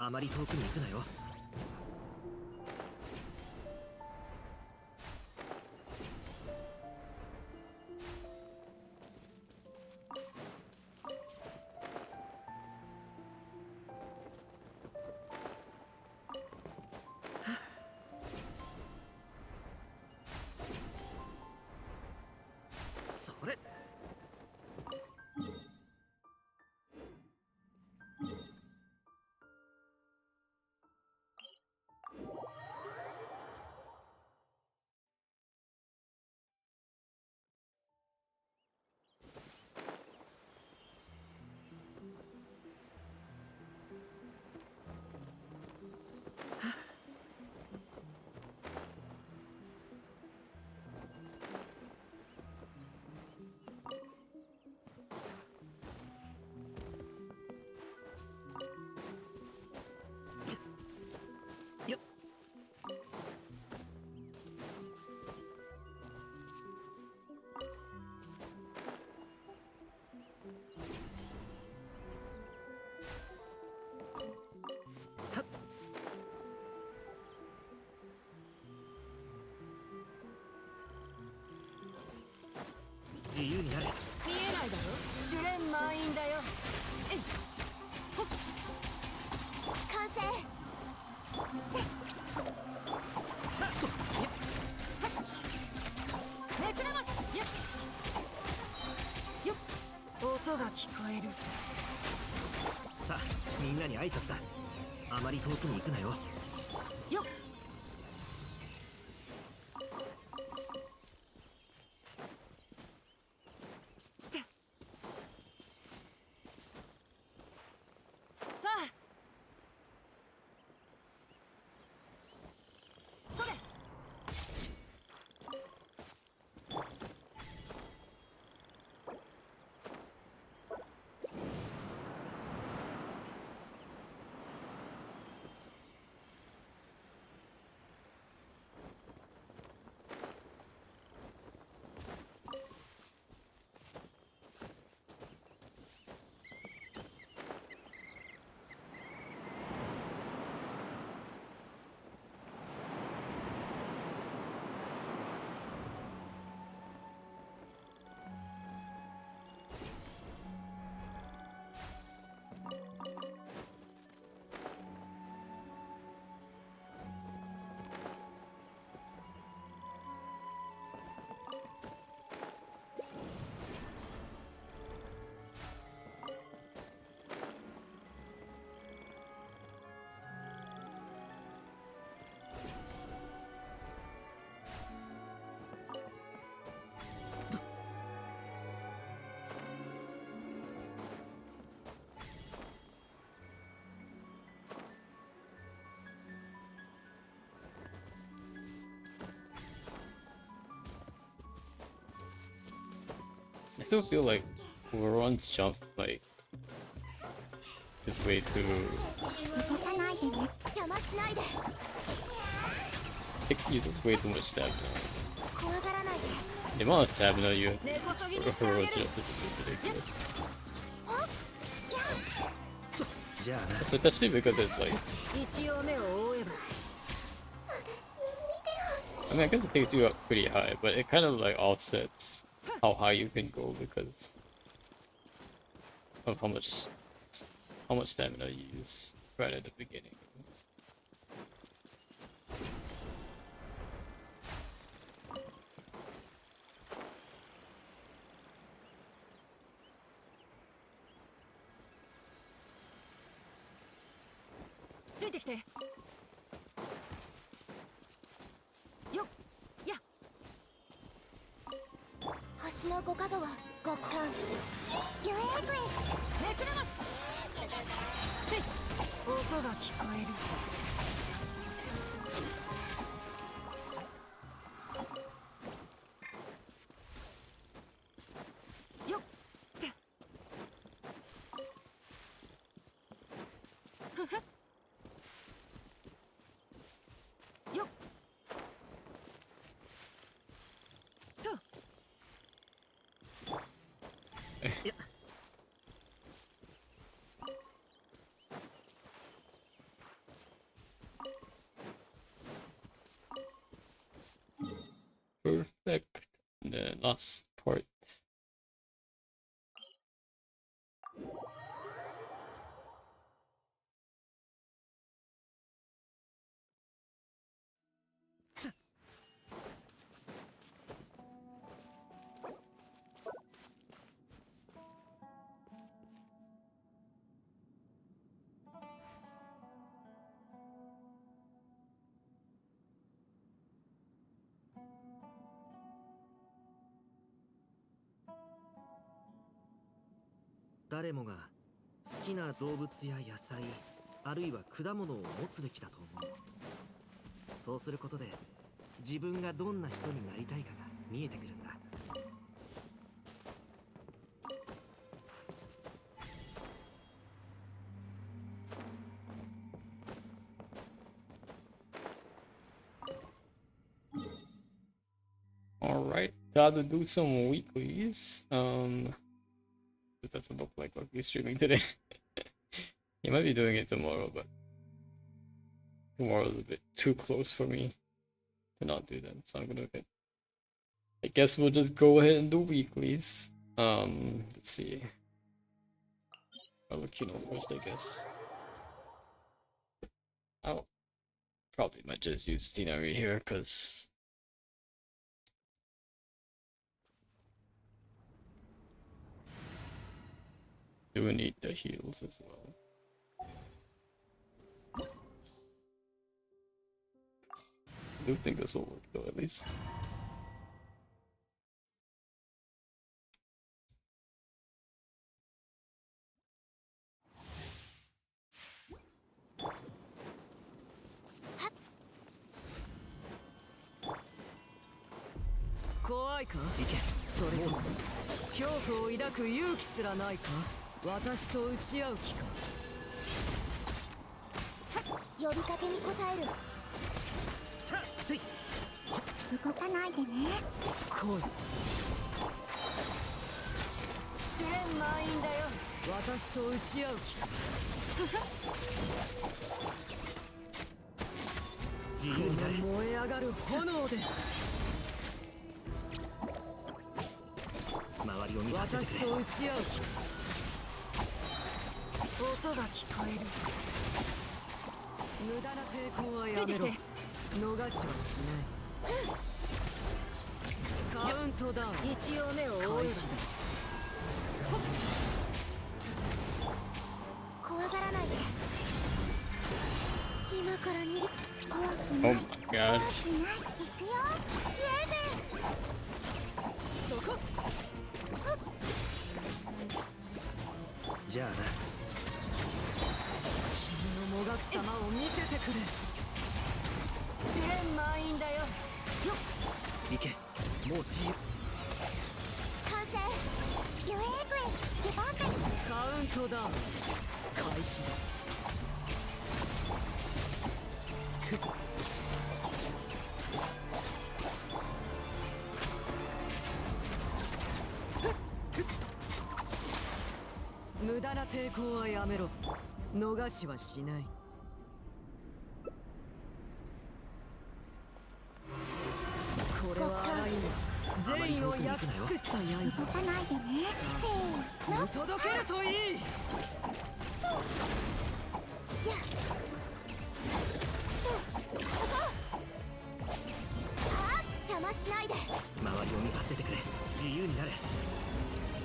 あまり遠くに行くなよ。それ。よっ。はっ。自由になれ。見えないだろ。主練満員だよ。えい。ほっ。完成。めくらまし。よっ。よっ。音が聞こえる。さあ、みんなに挨拶だ。あまり遠くに行くなよ。よっ。さあ。それ。I still feel like Goron's jump like is way too. 動かないでね。邪魔しないで。 It uses way too much stamina. 怖がらないで。 The amount of stamina you have 根こそぎに for してあ Goro げる。 jump is ridiculous. じゃあな。 Especially because it's like, 一応目を覆えば。 I mean, I guess it takes you up pretty high, but it kind of like offsets how high you can go because of how much stamina you use right at the beginning. ついてきて。よっ。や。星の五角は極寒。ゆえぐい。めくらまし。せい。音が聞こえる。よっ。ふふ。よっ。と。Perfect. And then last part.誰もが好きな動物や野菜、あるいは果物を持つべきだと思う。そうすることで自分がどんな人になりたいかが見えてくるんだ。Alright, gotta do some weeklies. It doesn't look like he's streaming today. He might be doing it tomorrow, but tomorrow's a bit too close for me to not do them. So I'm gonna I guess we'll just go ahead and do weeklies. Let's see. I'll look first, I guess. I'll probably might just use scenery here because do need the heals as well. I do think this will work though, at least. Oh my god.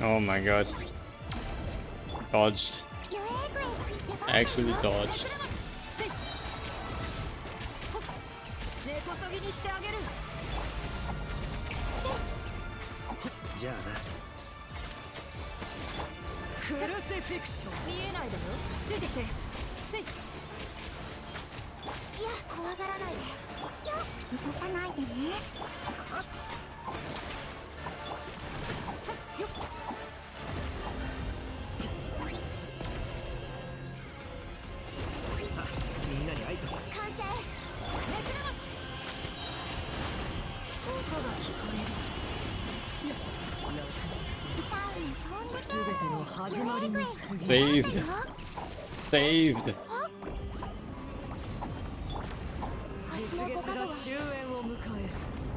Oh my god. Dodged. Actually dodged. Saved. Saved.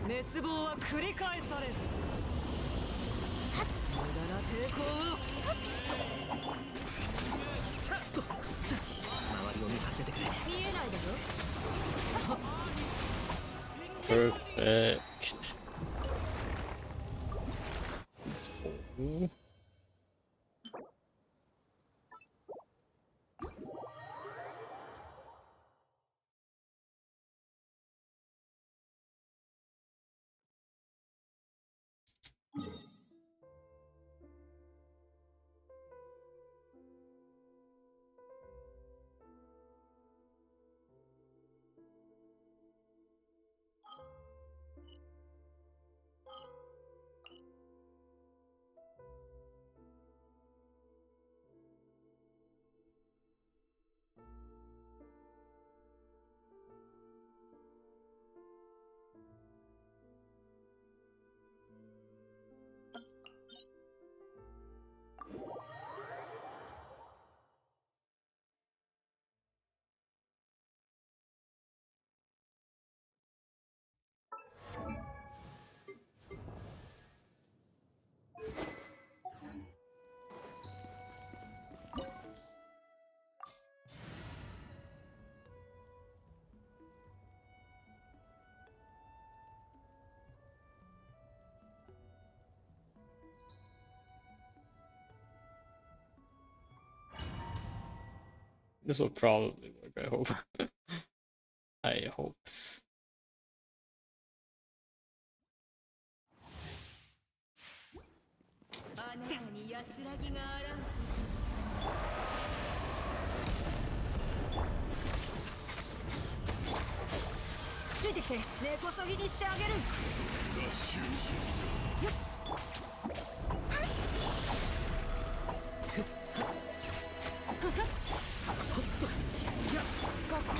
滅亡は繰り返される。無駄な抵抗を。周りを見張っててくれ。見えないだろ。 Perfect. Oh. This will probably work, I hope. I hopes. あなたに安らぎがあらん。ついてきて根こそぎにしてあげる。よっ。ごっかん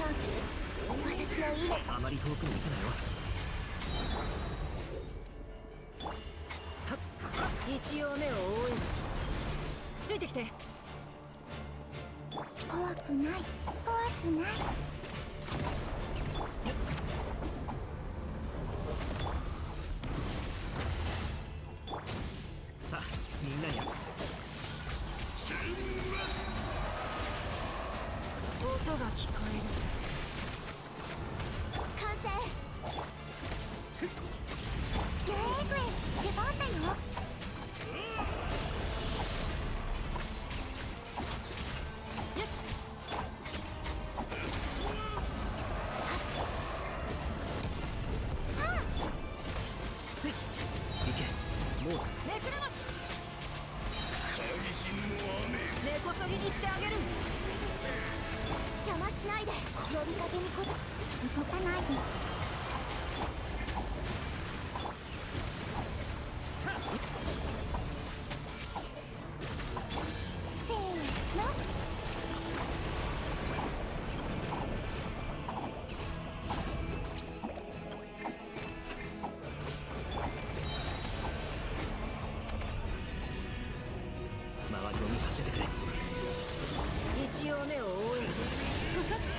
私の稲あまり遠くに行くなよ。一応目を覆える。ついてきて。怖くない怖くない。さあみんなに音が聞こえる。完成。グレーグレ出番だよ。せい行け。もうだ。めくれまし。根こそぎにしてあげる。邪魔しないで。呼びかけにこ動かないで。せーの。周りを見張っててくれ。一応目を覆える。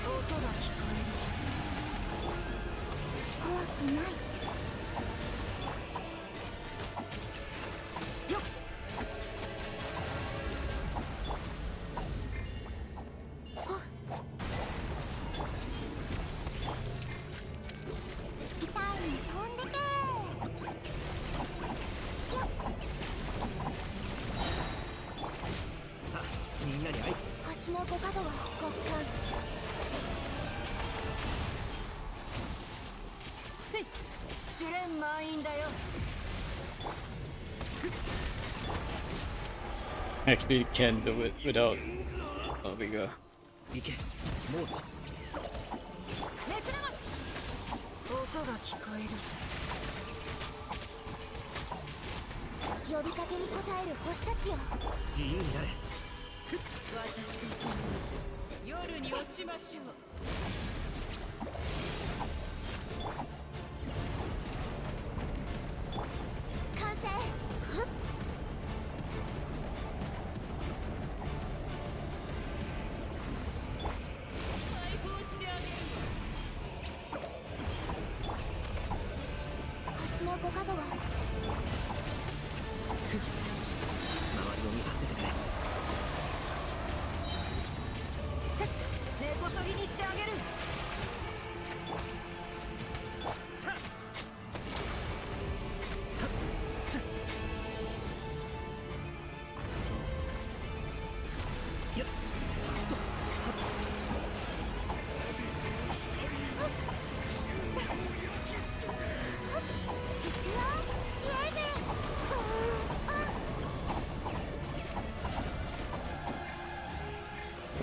音が聞こ怖くない。える。よっ。痛いに飛んでけ。さあみんなに会い。星の五角をごっかん。せい。試練満員だよ。 Actually can't do it without. Oh, we go. 行け。もうち。めくれまし。音が聞こえる。呼びかけに応える星たちよ。自由になれ。私と共に夜に落ちましょう。完成。解放してあげる。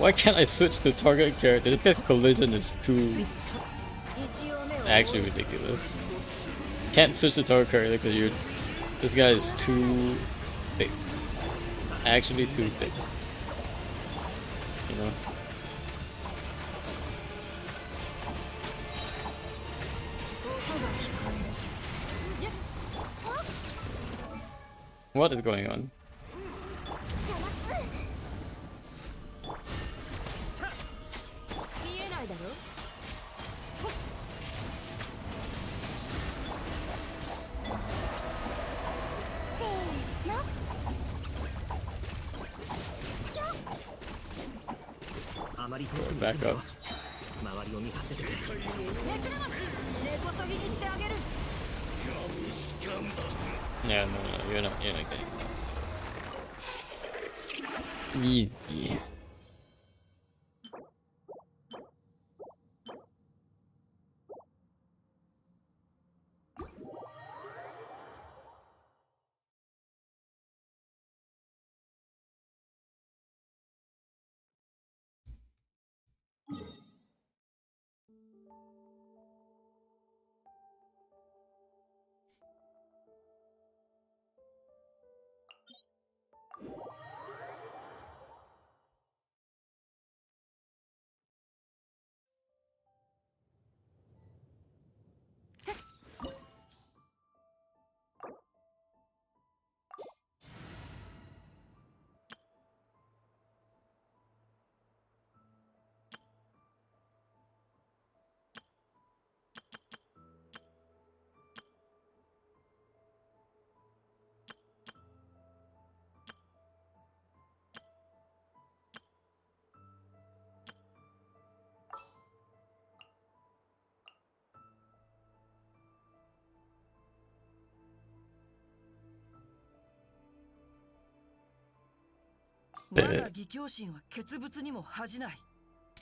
Why can't I switch the target character? This guy's collision is too actually ridiculous. Can't switch the target character because you're this guy is too thick. Actually too thick. You know? What is going on? 見えないだろ。せーの あまり遠くに Back up. 周りを見張っててくれ。ネクラマシ根こそぎにしてあげる。 Yeah, no, you're not getting that. Easy.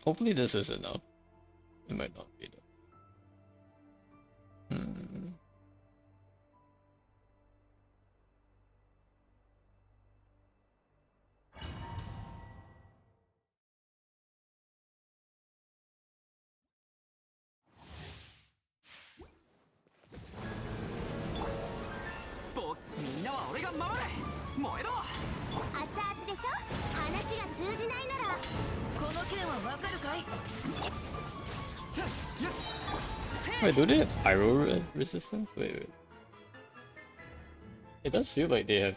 Hopefully this is enough. It might not be though. Wait, do they have resistance? Wait. It does feel like they have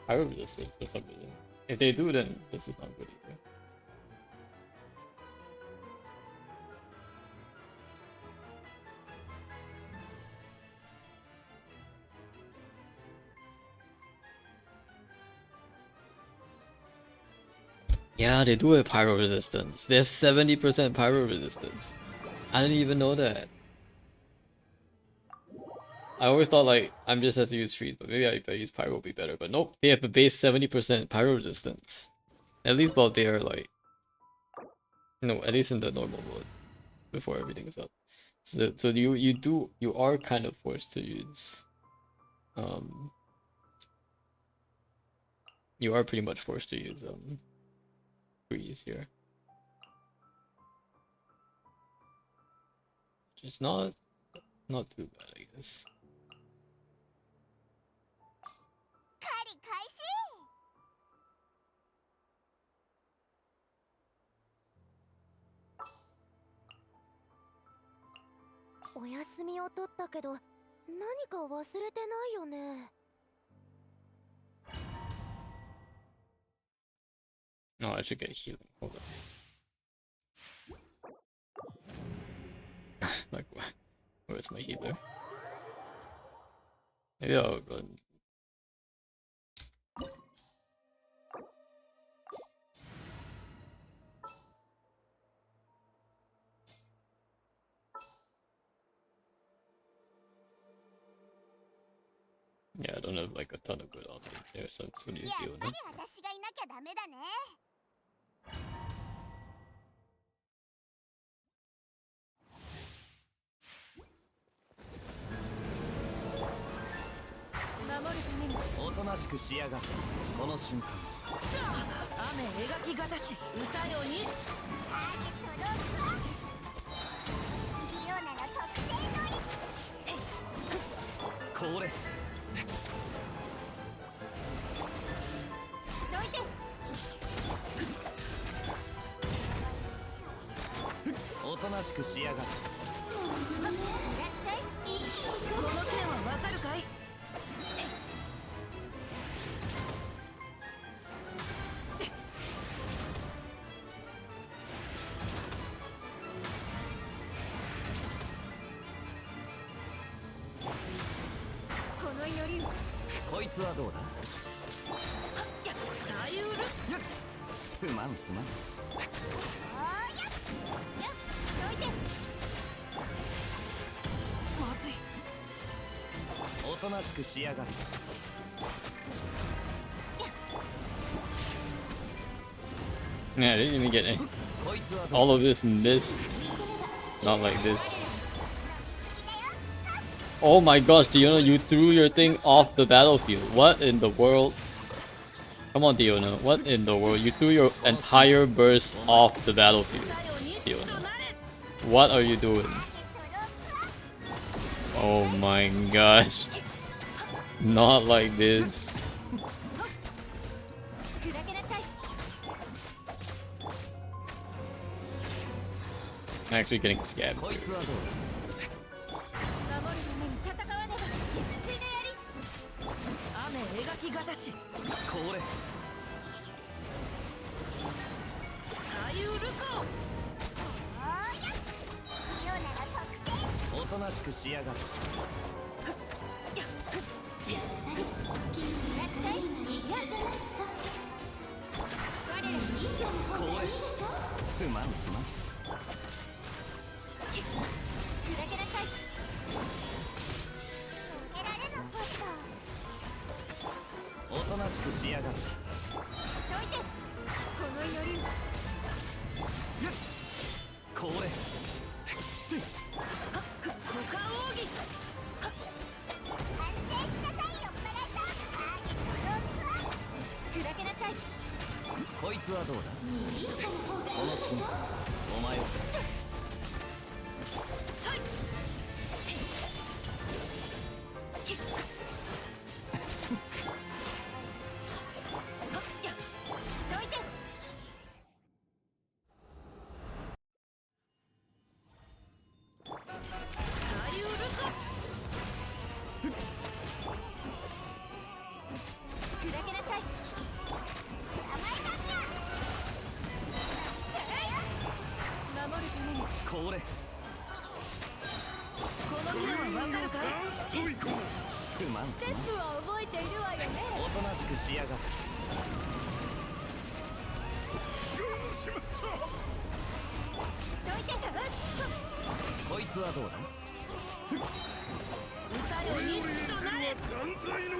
pyro resistance for some reason. If they do, then this is not good either. Yeah, they do have pyro resistance. They have 70% pyro resistance. I didn't even know that. I always thought like I'm just have to use trees, but maybe if I use pyro will be better. But nope, they have a base 70% pyro resistance. At least while they are like, at least in the normal mode before everything is up. So you are kind of forced to use. You are pretty much forced to use trees here. It's not too bad, I guess. 狩り開始。お休みを取ったけど、何か忘れてないよね。No, I should get healing. Hold on. Like, where's my healer? Maybe I'll run. Yeah, I don't have like a ton of good options here, so I'm just gonna use the one. 私がいなきゃダメだね。おとなしくしやがってこの瞬間雨描きがたし歌よにしターゲットロックオン。リオナの特製能力。これどいて。おとなしくしやがる。いらっしゃい。この件はわかるかい。このよりこいつはどうだ。さゆるすまんすまん。おーやっ。よっ。どいて。まずい。おとなしくしやがる。Yeah, I didn't even get any. こいつはどうだ。 All of this missed. Not like this. Oh my gosh, Diona, you threw your thing off the battlefield. What in the world? Come on, Diona. What in the world? You threw your entire burst off the battlefield. Diona. What are you doing? Oh my gosh. Not like this. 砕けなさい。 I'm actually getting scared. こいつはどう守るために戦わねば。撃墜の槍。雨描きがたしだ。これさゆるか。おーやっ。リオナの特製。おとなしくしやがる。いらっしゃい。嫌じゃないと。我らにいいよ。これすまんすまん。砕けなさい。逃げられなかった。おとなしくしやがる。どいて。このよりこれ股間奥義反省しなさいよ、プライド。ターゲットロックオン。砕けなさい。こいつはどうだ。いい子の方がこの瞬間お前をどいて。さゆるか。砕けなさい。甘えたんだ。守るために。これこの件はわかるかい。すまんすまん。ステップは覚えているわよね。おとなしくしやがる。どいて。こいつはどうだ。歌よにしとなれ。反省しなさいよ、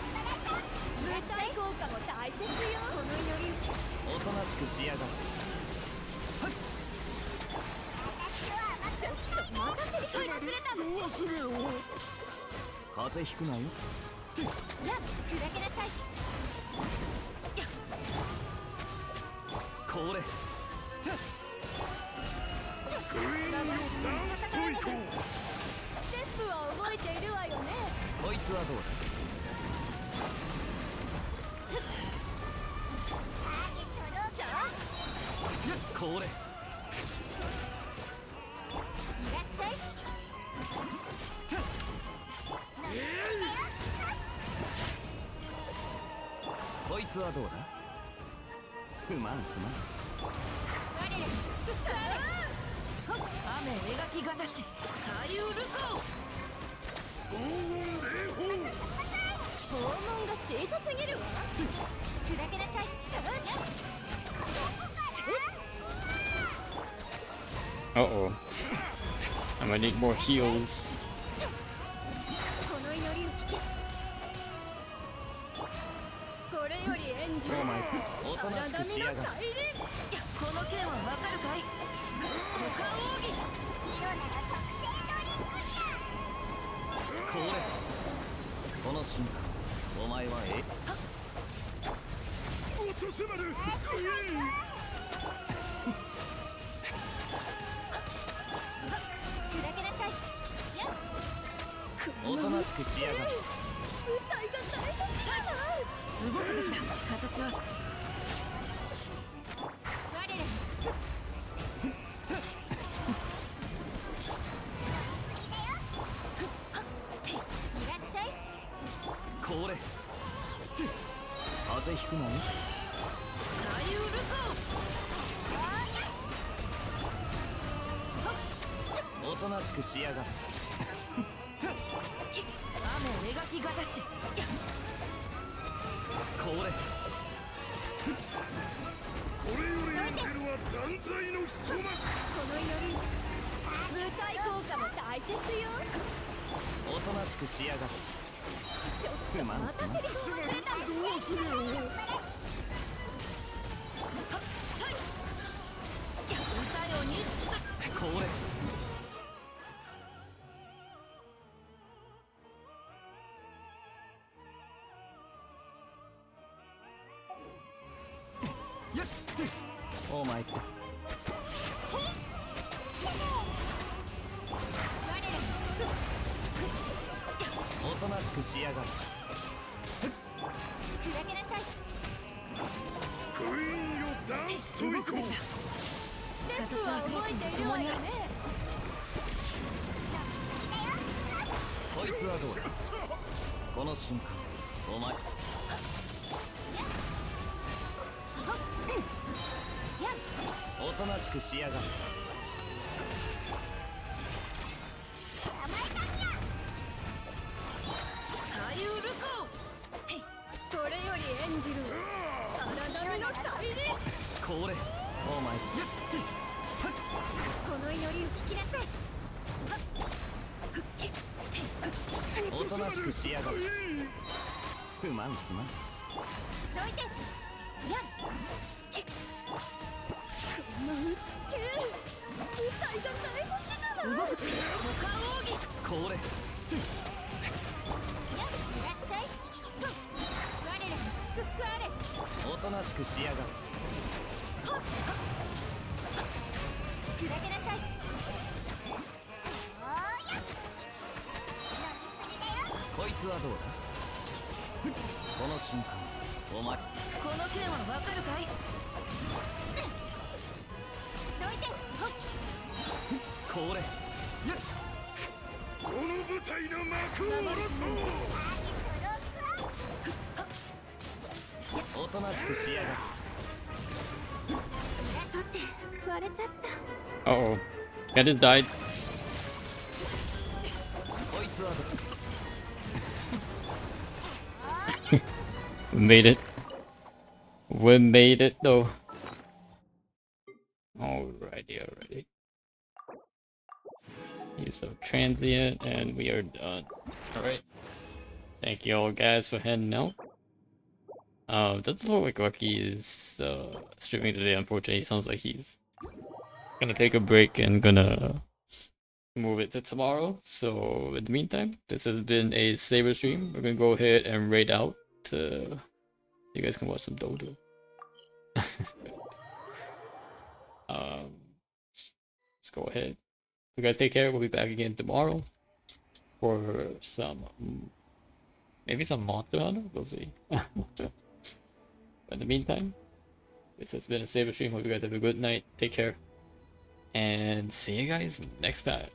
プライド。無体効果も大切よ。このよりおとなしくしやがる。またセリフ忘れたの。風邪ひくなよ。砕けなさい。これステップは覚えているわよね。こいつはどうだ。ターゲットローこれいらっしゃい。こいつはどうだ。すまんすまん。我らに祝福あれ。雨描きがたしさゆるか。訪問が小さすぎるわ。砕けなさい。Uh-oh. I'm gonna need more heals. この祈りを聞け。これより炎上。お前おとなしくしやがる。サイレン。この件はわかるかい。股間奥義リオナの特製ドリンクじゃ。これこの瞬間お前は砕けなさい。やっおとなしくしやがれ。動くべきだ。形は我らに祝福。いらっしゃい。これ風邪ひくのに。左右ルおとなしくしやがれ。雨描きがたし。これこの祈り舞台効果も大切よ。おとなしくしやがれ。ちょっすまんすまん。と忘れた。歌よにこれやってお前って我らに祝福。おとなしくしやがれ。砕けなさい。クイーンよダンスといこう。ステップは覚えているわよね。こいつはどうだ。この瞬間お前やっおとなしくしやがれ。左右ルコこれより演じる荒波の再臨。これお前やってこの祈りを聞きなさい。おとなしくしやがれ。すまんすまん。どいて。やっこのうっけ舞台が台無しじゃない。動く股間奥義。これやっいらっしゃい。と我らに祝福あれ。おとなしくしやがれ。砕けなさい。こいつはどうだ。この瞬間お前この件はわかるかい。どいて。これやっこの舞台の幕を下ろそう。おとなしくしやがれ。さて割れちゃった。 Uh oh. Cat has died. こいつはどう。 We made it. We made it though. Alrighty. Use of transient and we are done. Alright. Thank you all guys for heading out. Doesn't look like Lucky is streaming today, unfortunately. Sounds like he's gonna take a break and gonna move it to tomorrow. So in the meantime, this has been a Saber stream. We're gonna go ahead and raid out to you guys can watch some Dodo. Let's go ahead. You guys take care. We'll be back again tomorrow for some maybe some Monster Hunter. We'll see. But in the meantime, this has been a Saber stream. Hope you guys have a good night. Take care. And see you guys next time.